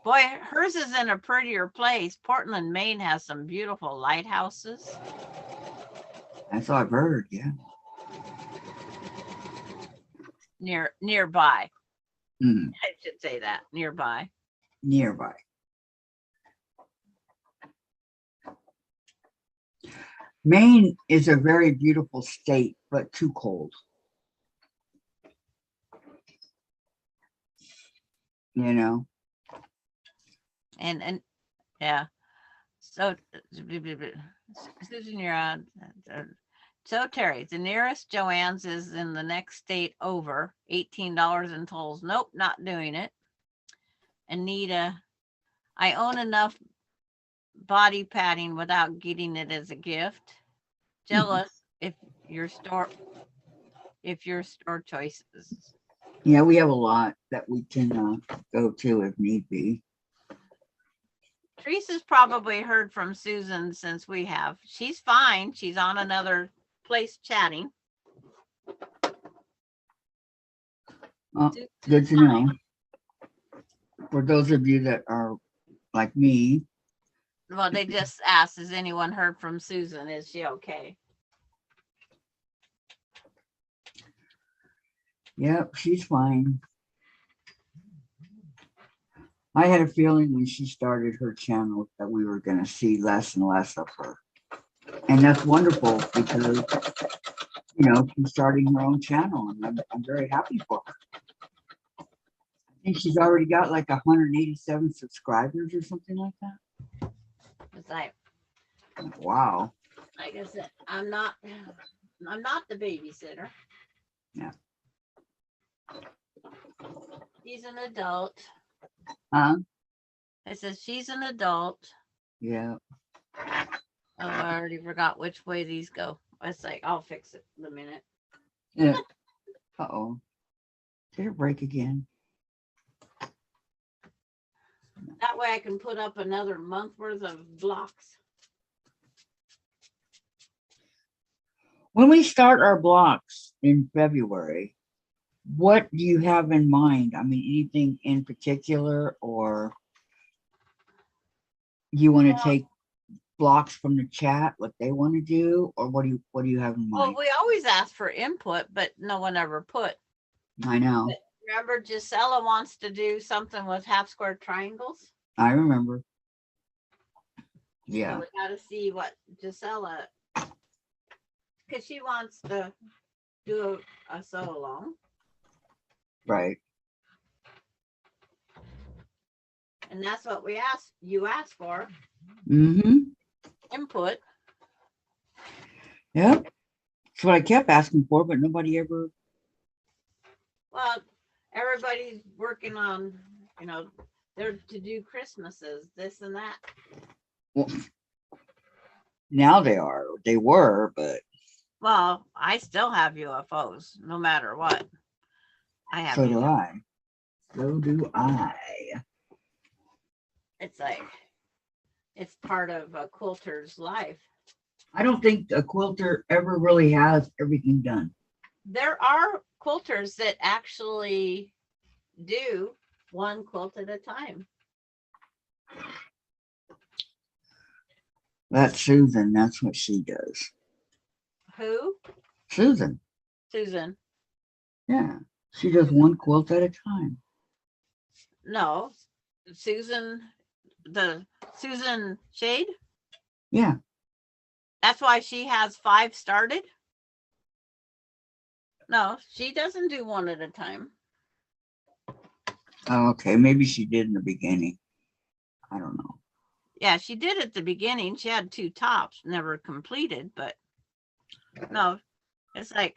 Boy, hers is in a prettier place. Portland, Maine has some beautiful lighthouses. That's what I've heard, yeah. Nearby. Mm. I should say that. Nearby. Nearby. Maine is a very beautiful state, but too cold. You know? And yeah. So Susan, you're on. So Terry, the nearest Joann's is in the next state over. $18 in tolls. Nope, not doing it. Anita, I own enough body padding without getting it as a gift. Jealous if your store choices. Yeah, we have a lot that we can go to if need be. Teresa's probably heard from Susan since we have. She's fine. She's on another place chatting. Good to know. For those of you that are like me. Well, they just asked, has anyone heard from Susan? Is she okay? Yep, she's fine. I had a feeling when she started her channel that we were going to see less and less of her. And that's wonderful because, you know, she's starting her own channel and I'm very happy for her. I think she's already got like 187 subscribers or something like that. It's like, wow. Like I said, I'm not the babysitter. Yeah. She's an adult. Huh? I said she's an adult. Yeah. Oh, I already forgot which way these go. It's like, I'll fix it in a minute. Yeah. Uh-oh. Did it break again? That way I can put up another month worth of blocks. When we start our blocks in February, what do you have in mind? I mean, anything in particular, or you want to take blocks from the chat, what they want to do, or what do you have in mind? Well, we always ask for input, but no one ever put. I know. But remember, Gisela wants to do something with half square triangles. I remember. Yeah. So we got to see what Gisela, because she wants to do a sew along. Right. And that's what you asked for. Mm-hmm. Input. Yep. That's what I kept asking for, but nobody ever. Well, everybody's working on, you know, they're to do Christmases, this and that. Well, now they were, but. Well, I still have UFOs, no matter what. I have. So do I. So do I. It's like, it's part of a quilter's life. I don't think a quilter ever really has everything done. There are quilters that actually do one quilt at a time. That's Susan. That's what she does. Who? Susan. Susan. Yeah. She does one quilt at a time. No. Susan Shade? Yeah. That's why she has 5 started? No, she doesn't do one at a time. Oh, okay. Maybe she did in the beginning. I don't know. Yeah, she did at the beginning. She had 2 tops, never completed, but no, it's like,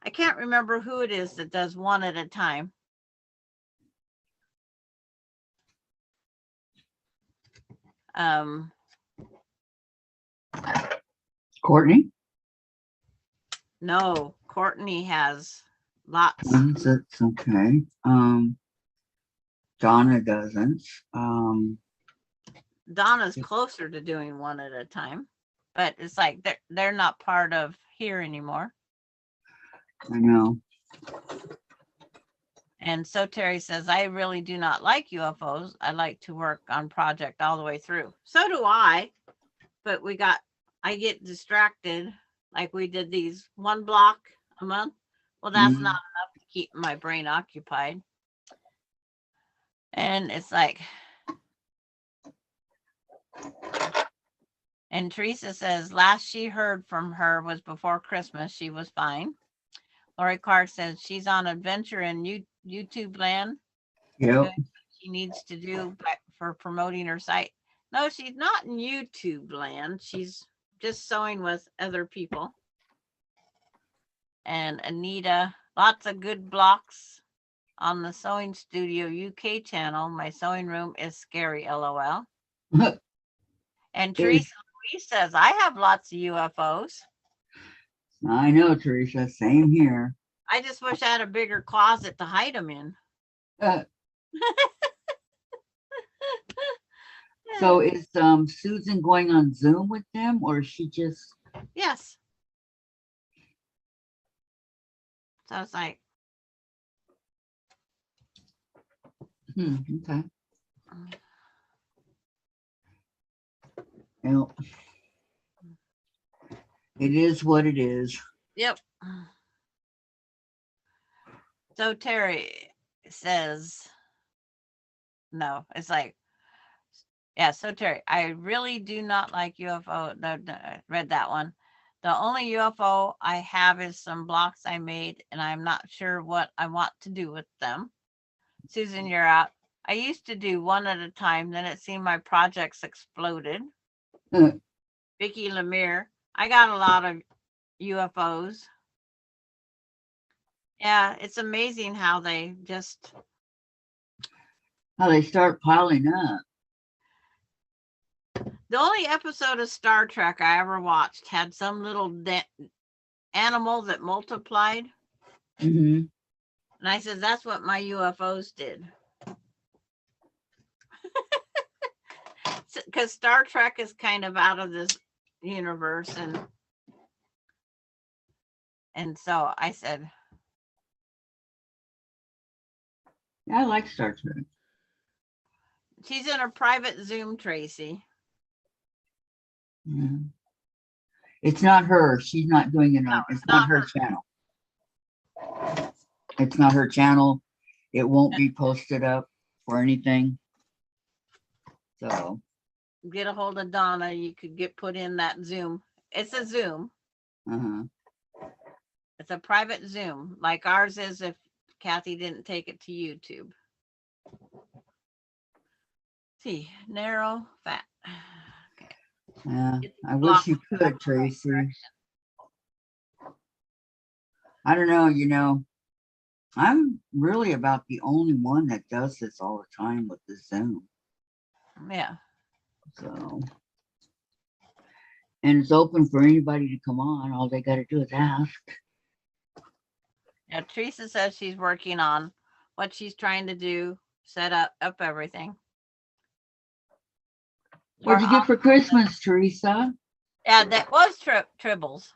I can't remember who it is that does one at a time. Courtney? No, Courtney has lots. That's okay. Donna doesn't. Donna's closer to doing one at a time, but it's like they're not part of here anymore. I know. And so Terry says, I really do not like UFOs. I like to work on project all the way through. So do I, but I get distracted. Like we did these 1 block a month. Well, that's not enough to keep my brain occupied. And it's like, and Teresa says, last she heard from her was before Christmas. She was fine. Lori Clark says she's on adventure in YouTube land. Yep. She needs to do for promoting her site. No, she's not in YouTube land. She's just sewing with other people. And Anita, lots of good blocks on the Sewing Studio UK channel. My sewing room is scary, LOL. And Teresa Louise says, I have lots of UFOs. I know, Teresa. Same here. I just wish I had a bigger closet to hide them in. So is Susan going on Zoom with them, or is she just? Yes. So it's like, Okay. Well, it is what it is. yep. So Terry says, no, it's like, yeah. So Terry, I really do not like UFO. I read that one. The only UFO I have is some blocks I made, and I'm not sure what I want to do with them. Susan, you're out. I used to do one at a time, then it seemed my projects exploded. Vicky Lemire, I got a lot of UFOs. Yeah, it's amazing how they just start piling up. The only episode of Star Trek I ever watched had some little animal that multiplied. And I said, that's what my UFOs did. Because Star Trek is kind of out of this universe. And so I said, yeah, I like Star Trek. She's in a private Zoom, Tracy. Yeah. It's not her. She's not doing it on. It's not her channel. It's not her channel. It won't be posted up or anything. So get a hold of Donna. You could get put in that Zoom. It's a Zoom. It's a private Zoom, like ours is if Kathy didn't take it to YouTube. See, narrow, fat. Okay. Yeah, I wish you could, Tracy. I don't know, I'm really about the only one that does this all the time with the Zoom. Yeah. So, and it's open for anybody to come on. All they got to do is ask. Yeah, Teresa says she's working on what she's trying to do, set up everything. What'd you get for Christmas, Teresa? Yeah, that was Tribbles.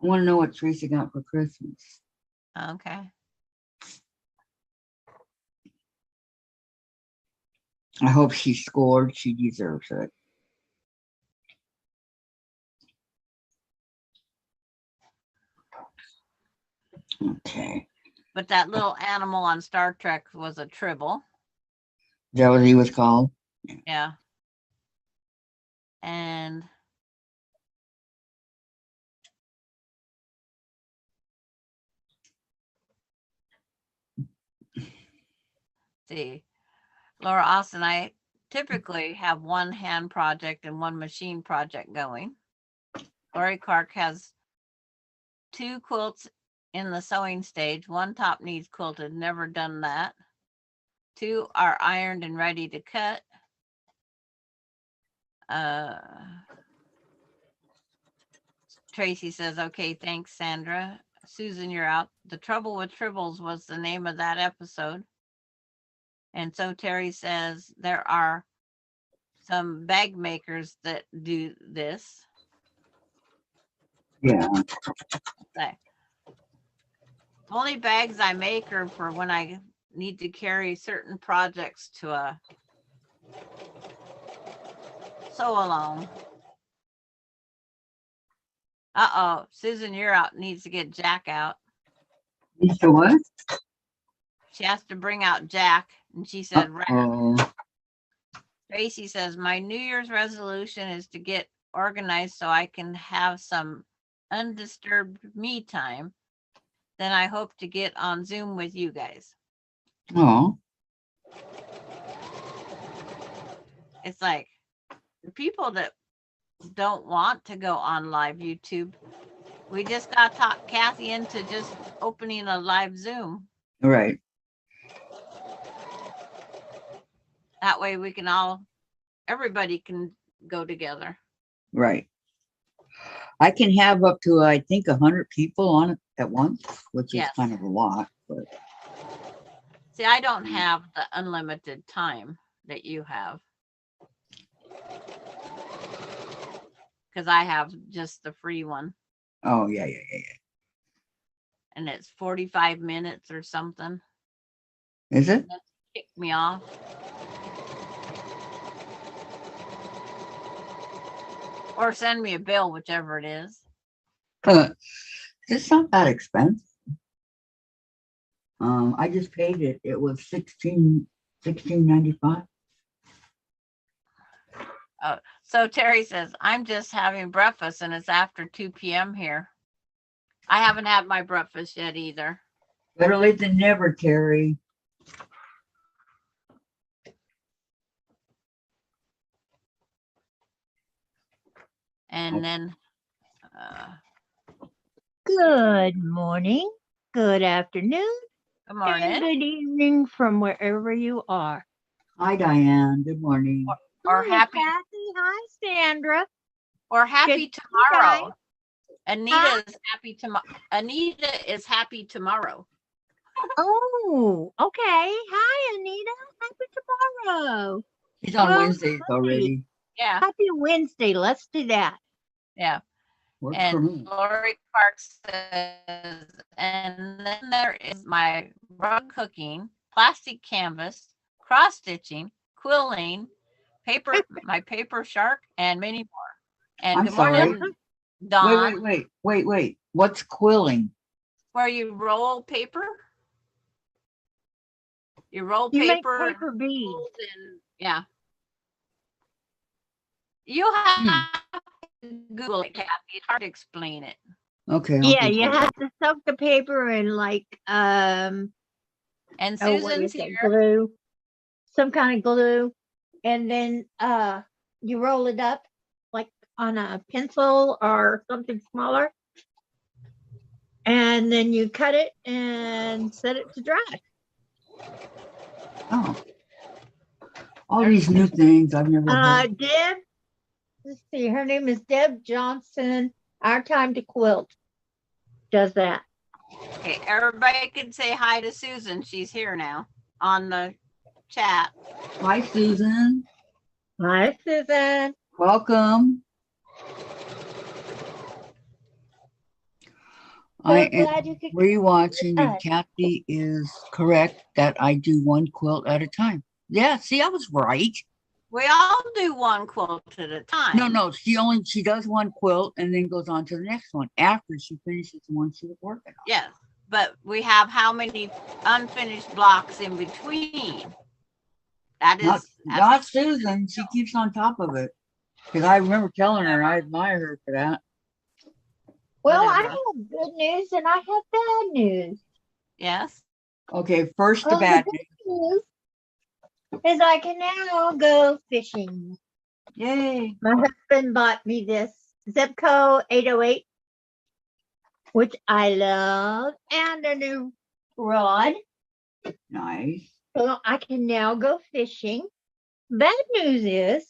I want to know what Teresa got for Christmas. Okay. I hope she scored. She deserves it. Okay. But that little animal on Star Trek was a Tribble. Is that what he was called? Yeah. And see, Laura Austin, I typically have one hand project and one machine project going. Lori Clark has 2 quilts in the sewing stage. 1 top needs quilted, never done that. 2 are ironed and ready to cut. Tracy says, okay, thanks, Sandra. Susan, you're out. The Trouble with Tribbles was the name of that episode. And so Terry says there are some bag makers that do this. Yeah. The only bags I make are for when I need to carry certain projects to a sew along. Uh-oh, Susan, you're out. Needs to get Jack out. Needs to what? She has to bring out Jack. And she said, Tracy says, my New Year's resolution is to get organized so I can have some undisturbed me time. Then I hope to get on Zoom with you guys. Oh. It's like the people that don't want to go on live YouTube, we just got to talk Kathy into just opening a live Zoom. Right. That way we can everybody can go together. Right. I can have up to, I think, 100 people on it at once, which is Yes. kind of a lot. But See, I don't have the unlimited time that you have. Because I have just the free one. oh yeah. And it's 45 minutes or something. Is it? Kick me off. Or send me a bill, whichever it is. It's not that expensive. I just paid it. It was $16.95. Oh, so Terry says, I'm just having breakfast and it's after 2 p.m. here. I haven't had my breakfast yet either. Better late than never, Terry. And then Good morning, good afternoon, good and morning. good evening from wherever you are. Hi, Diane. Good morning. Or Hi, happy Kathy. Hi, Sandra. or happy Good tomorrow. Anita Huh? is happy tomorrow. Anita is happy tomorrow. Oh, okay. Hi, Anita. Happy tomorrow. She's on Well, Wednesdays already. Yeah, Happy Wednesday. Let's do that. yeah. Works for And me. Lori Clark says, and then there is my rug cooking, plastic canvas, cross stitching, quilling, my paper shark, and many more. And I'm good morning, sorry. Dawn. Wait. What's quilling? Where you roll paper? You roll You make paper. paper beads. And, yeah. You have to Google it, Kathy. It's hard to explain it. Okay. Yeah, you have to soak the paper in like And what Susan's is it, here. glue, some kind of glue, and then you roll it up like on a pencil or something smaller, and then you cut it and set it to dry. Oh. All these new things I've never heard. Deb, let's see, her name is Deb Johnson. Our Time to Quilt does that. Okay, everybody can say hi to Susan. She's here now on the chat. Hi, Susan. Hi, Susan. Welcome. I am glad you could rewatching, and us. Kathy is correct that I do one quilt at a time. Yeah, see, I was right. We all do one quilt at a time. No, she does one quilt and then goes on to the next one after she finishes the one she was working on. Yes, but we have how many unfinished blocks in between? That is Not Susan. She keeps on top of it. Because I remember telling her I admire her for that. Well, I Whatever. have good news and I have bad news. Yes. Okay, first the Well, bad the news. good news is I can now go fishing. Yay. My husband bought me this Zebco 808, which I love, and a new rod. Nice. So I can now go fishing. Bad news is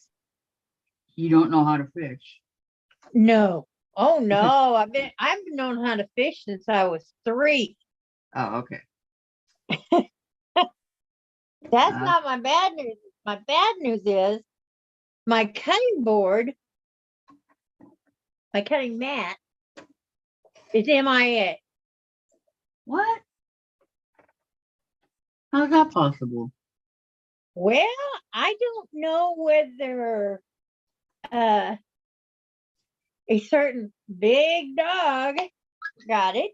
You don't know how to fish. no. Oh no, I've known how to fish since I was 3. Oh, okay. That's not my bad news. My bad news is my cutting board, my cutting mat is MIA. What? How's that possible? Well, I don't know whether a certain big dog got it,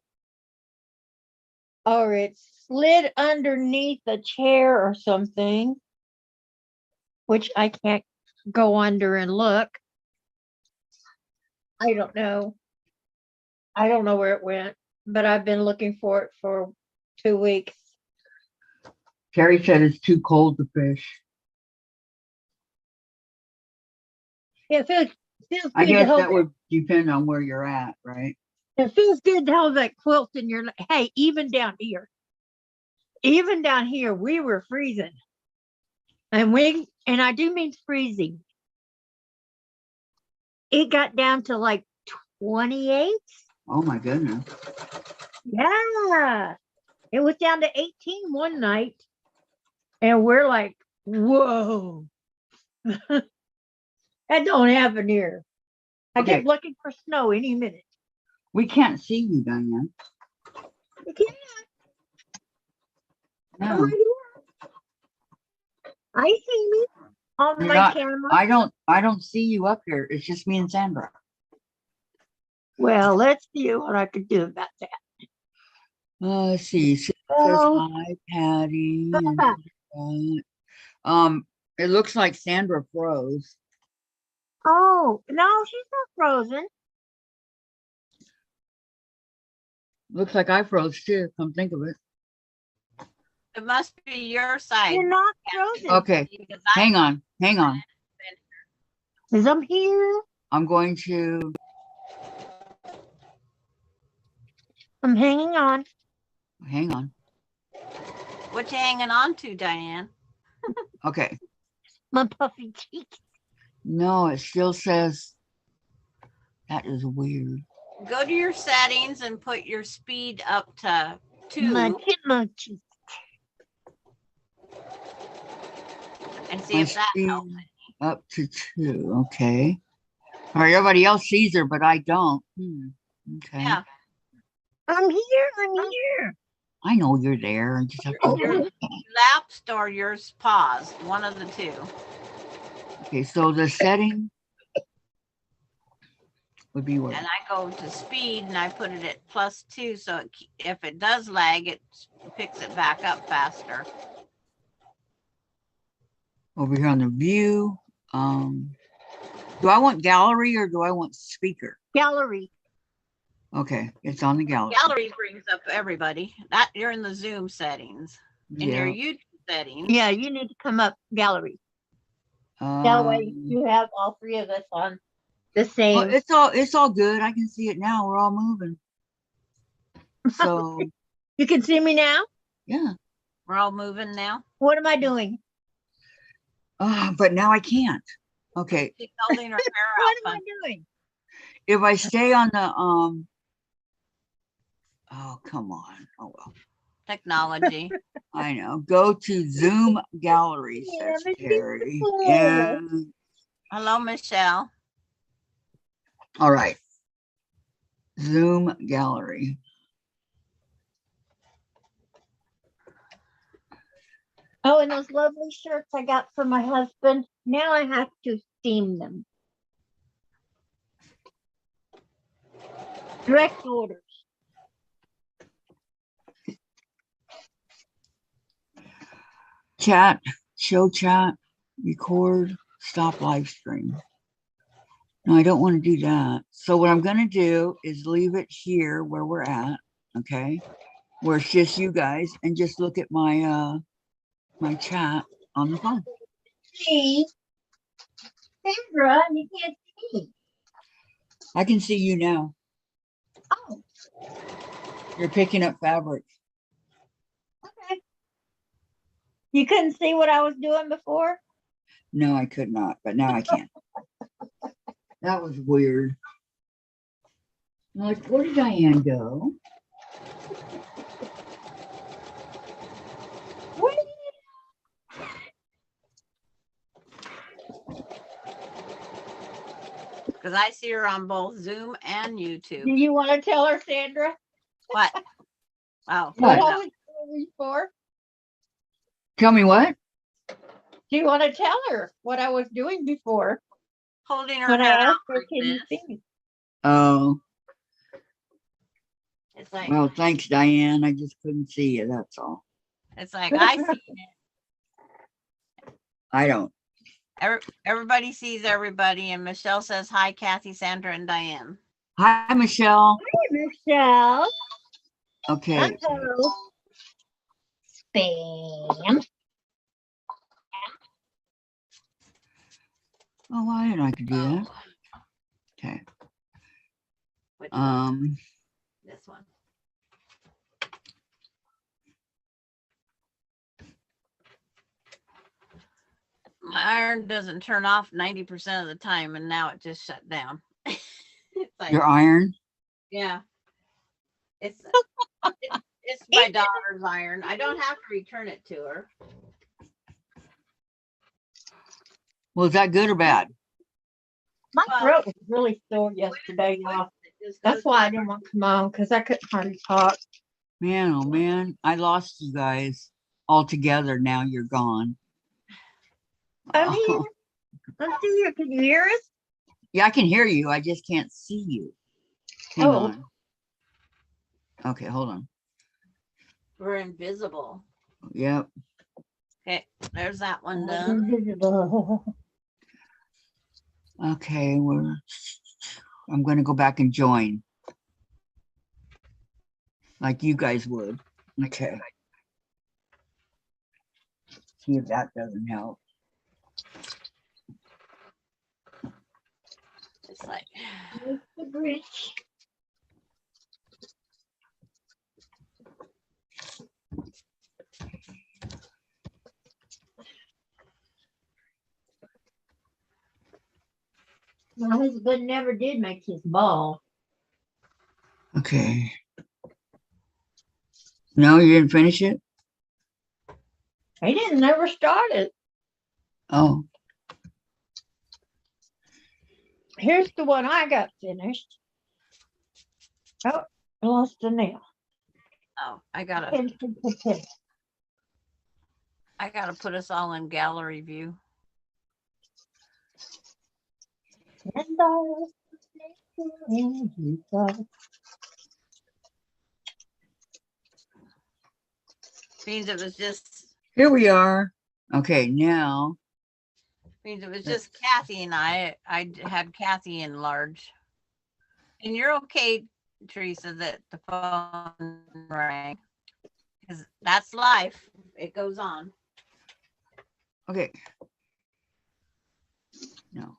or it slid underneath a chair or something, which I can't go under and look. I don't know. I don't know where it went, but I've been looking for it for 2 weeks. Terry said it's too cold to fish. It feels I good to guess hold that would depend on where you're at, right? It feels good to hold that quilt in your. Hey, even down here, we were freezing, and I do mean freezing. It got down to like 28. Oh my goodness. Yeah. It was down to 18 one night. And we're like, whoa. That don't happen here. I Okay. kept looking for snow any minute. We can't see you, Diane. You can't. I'm No. right here. I see me on You're my not- camera. I don't see you up here. It's just me and Sandra. Well, let's see what I can do about that. Let's see. She says Oh, hi, Patty. And, it looks like Sandra froze. oh, no, she's not frozen. Looks like I froze too. Come think of it. It must be your side. You're not frozen. Okay. Because I- Hang on. Hang on. Because I'm here. I'm going to. I'm hanging on. Hang on. What you hanging on to, Diane? Okay. My puffy cheek. No, it still says. That is weird. Go to your settings and put your speed up to 2 My chipmunk cheek. and see My if that speed helps. up to 2. Okay. All right. Everybody else sees her, but I don't. Okay. Yeah. I'm here. I'm here. I know you're there. I just have to. Your lapsed or yours paused. One of the two. Okay. So the setting would be what? And I go to speed and I put it at +2. So if it does lag, it picks it back up faster. Over here on the view. Do I want gallery or do I want speaker? Gallery. Okay, it's on the gallery. Gallery brings up everybody. That you're in the Zoom settings. In your Yeah. YouTube settings. Yeah, you need to come up gallery. That way Um, you have all three of us on the same. well, it's all good. I can see it now. We're all moving. So You can see me now? yeah. We're all moving now. What am I doing? But now I can't. Okay. She's holding her hair What out. am I doing? If I stay on the oh come on. Oh well. Technology. I know. Go to Zoom gallery, Yeah, says but Terry. beautiful. And Hello, Michelle. all right. Zoom gallery. Oh, and those lovely shirts I got for my husband. Now I have to steam them. Direct orders. Chat, show chat, record, stop live stream. No, I don't want to do that. So what I'm going to do is leave it here where we're at, okay? Where it's just you guys and just look at my my chat on the phone. See, Sandra, you can't see me. I can see you now. Oh, You're picking up fabric. okay. You couldn't see what I was doing before? No, I could not, but now I can. That was weird. I'm like, where did Diane go? What? Because I see her on both Zoom and YouTube. Do you want to tell her, Sandra, What? Oh, what What? I was doing before? Tell me what? Do you want to tell her what I was doing before? holding her When I hair out asked her, like can you this. see me? Oh, It's like, well, thanks, Diane. I just couldn't see you. That's all. it's like I see it. I don't. Everybody sees everybody, and Michelle says hi, Kathy, Sandra, and Diane. Hi, Michelle. Hi, Michelle. Okay. Hello. Spam. Oh, I didn't know I could do that. Okay. Which one? This This one. My iron doesn't turn off 90% of the time, and now it just shut down. It's like Your iron? Yeah. It's it's my daughter's iron. I don't have to return it to her. Well, is that good or bad? My Well, throat was really sore yesterday, y'all. It just That's goes why I to- didn't want to come on because I couldn't hardly talk. Man, oh man, I lost you guys altogether. Now you're gone. I'm here. Oh, I'm still here. Can you hear us? yeah, I can hear you. I just can't see you. Hang Oh. on. Okay, hold on. We're invisible. Yep. Okay, there's that one done. Invisible. Okay, I'm gonna go back and join. Like you guys would. Okay. See if that doesn't help. It's like It's the bridge. My husband never did make his ball. Okay. No, you didn't finish it? He didn't never start it. Oh, Here's the one I got finished. Oh, I lost a nail. oh, I gotta put us all in gallery view. Means it was just here we are. Okay, now. means it was just Kathy and I had Kathy enlarge. And you're okay, Teresa, that the phone rang. Because that's life. It goes on. Okay. No.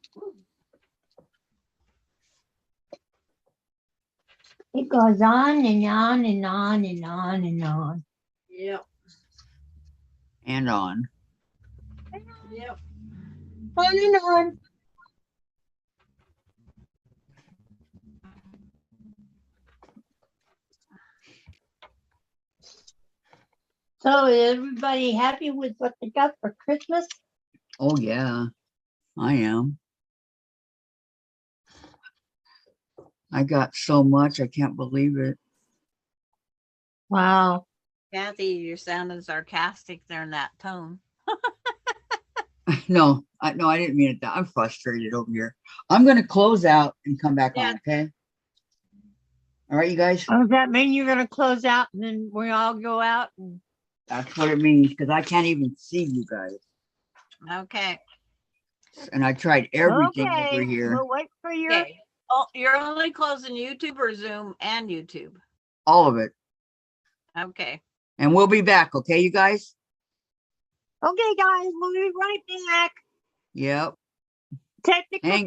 It goes on and on and on and on and on. Yep. And on. Yep. On and on. So is everybody happy with what they got for Christmas? Oh yeah, I am. I got so much, I can't believe it. Wow. Kathy, you're sounding sarcastic there in that tone. No, I didn't mean it that. I'm frustrated over here. I'm gonna close out and come back Yeah. on, okay? All right, you guys. Does that mean you're gonna close out and then we all go out? That's what it means because I can't even see you guys. Okay. And I tried everything over Okay, here. we'll wait for your. Okay. Oh, you're only closing YouTube or Zoom and YouTube. All of it. Okay. And we'll be back, okay, you guys? Okay, guys, we'll be right back. Yep. Technical Hang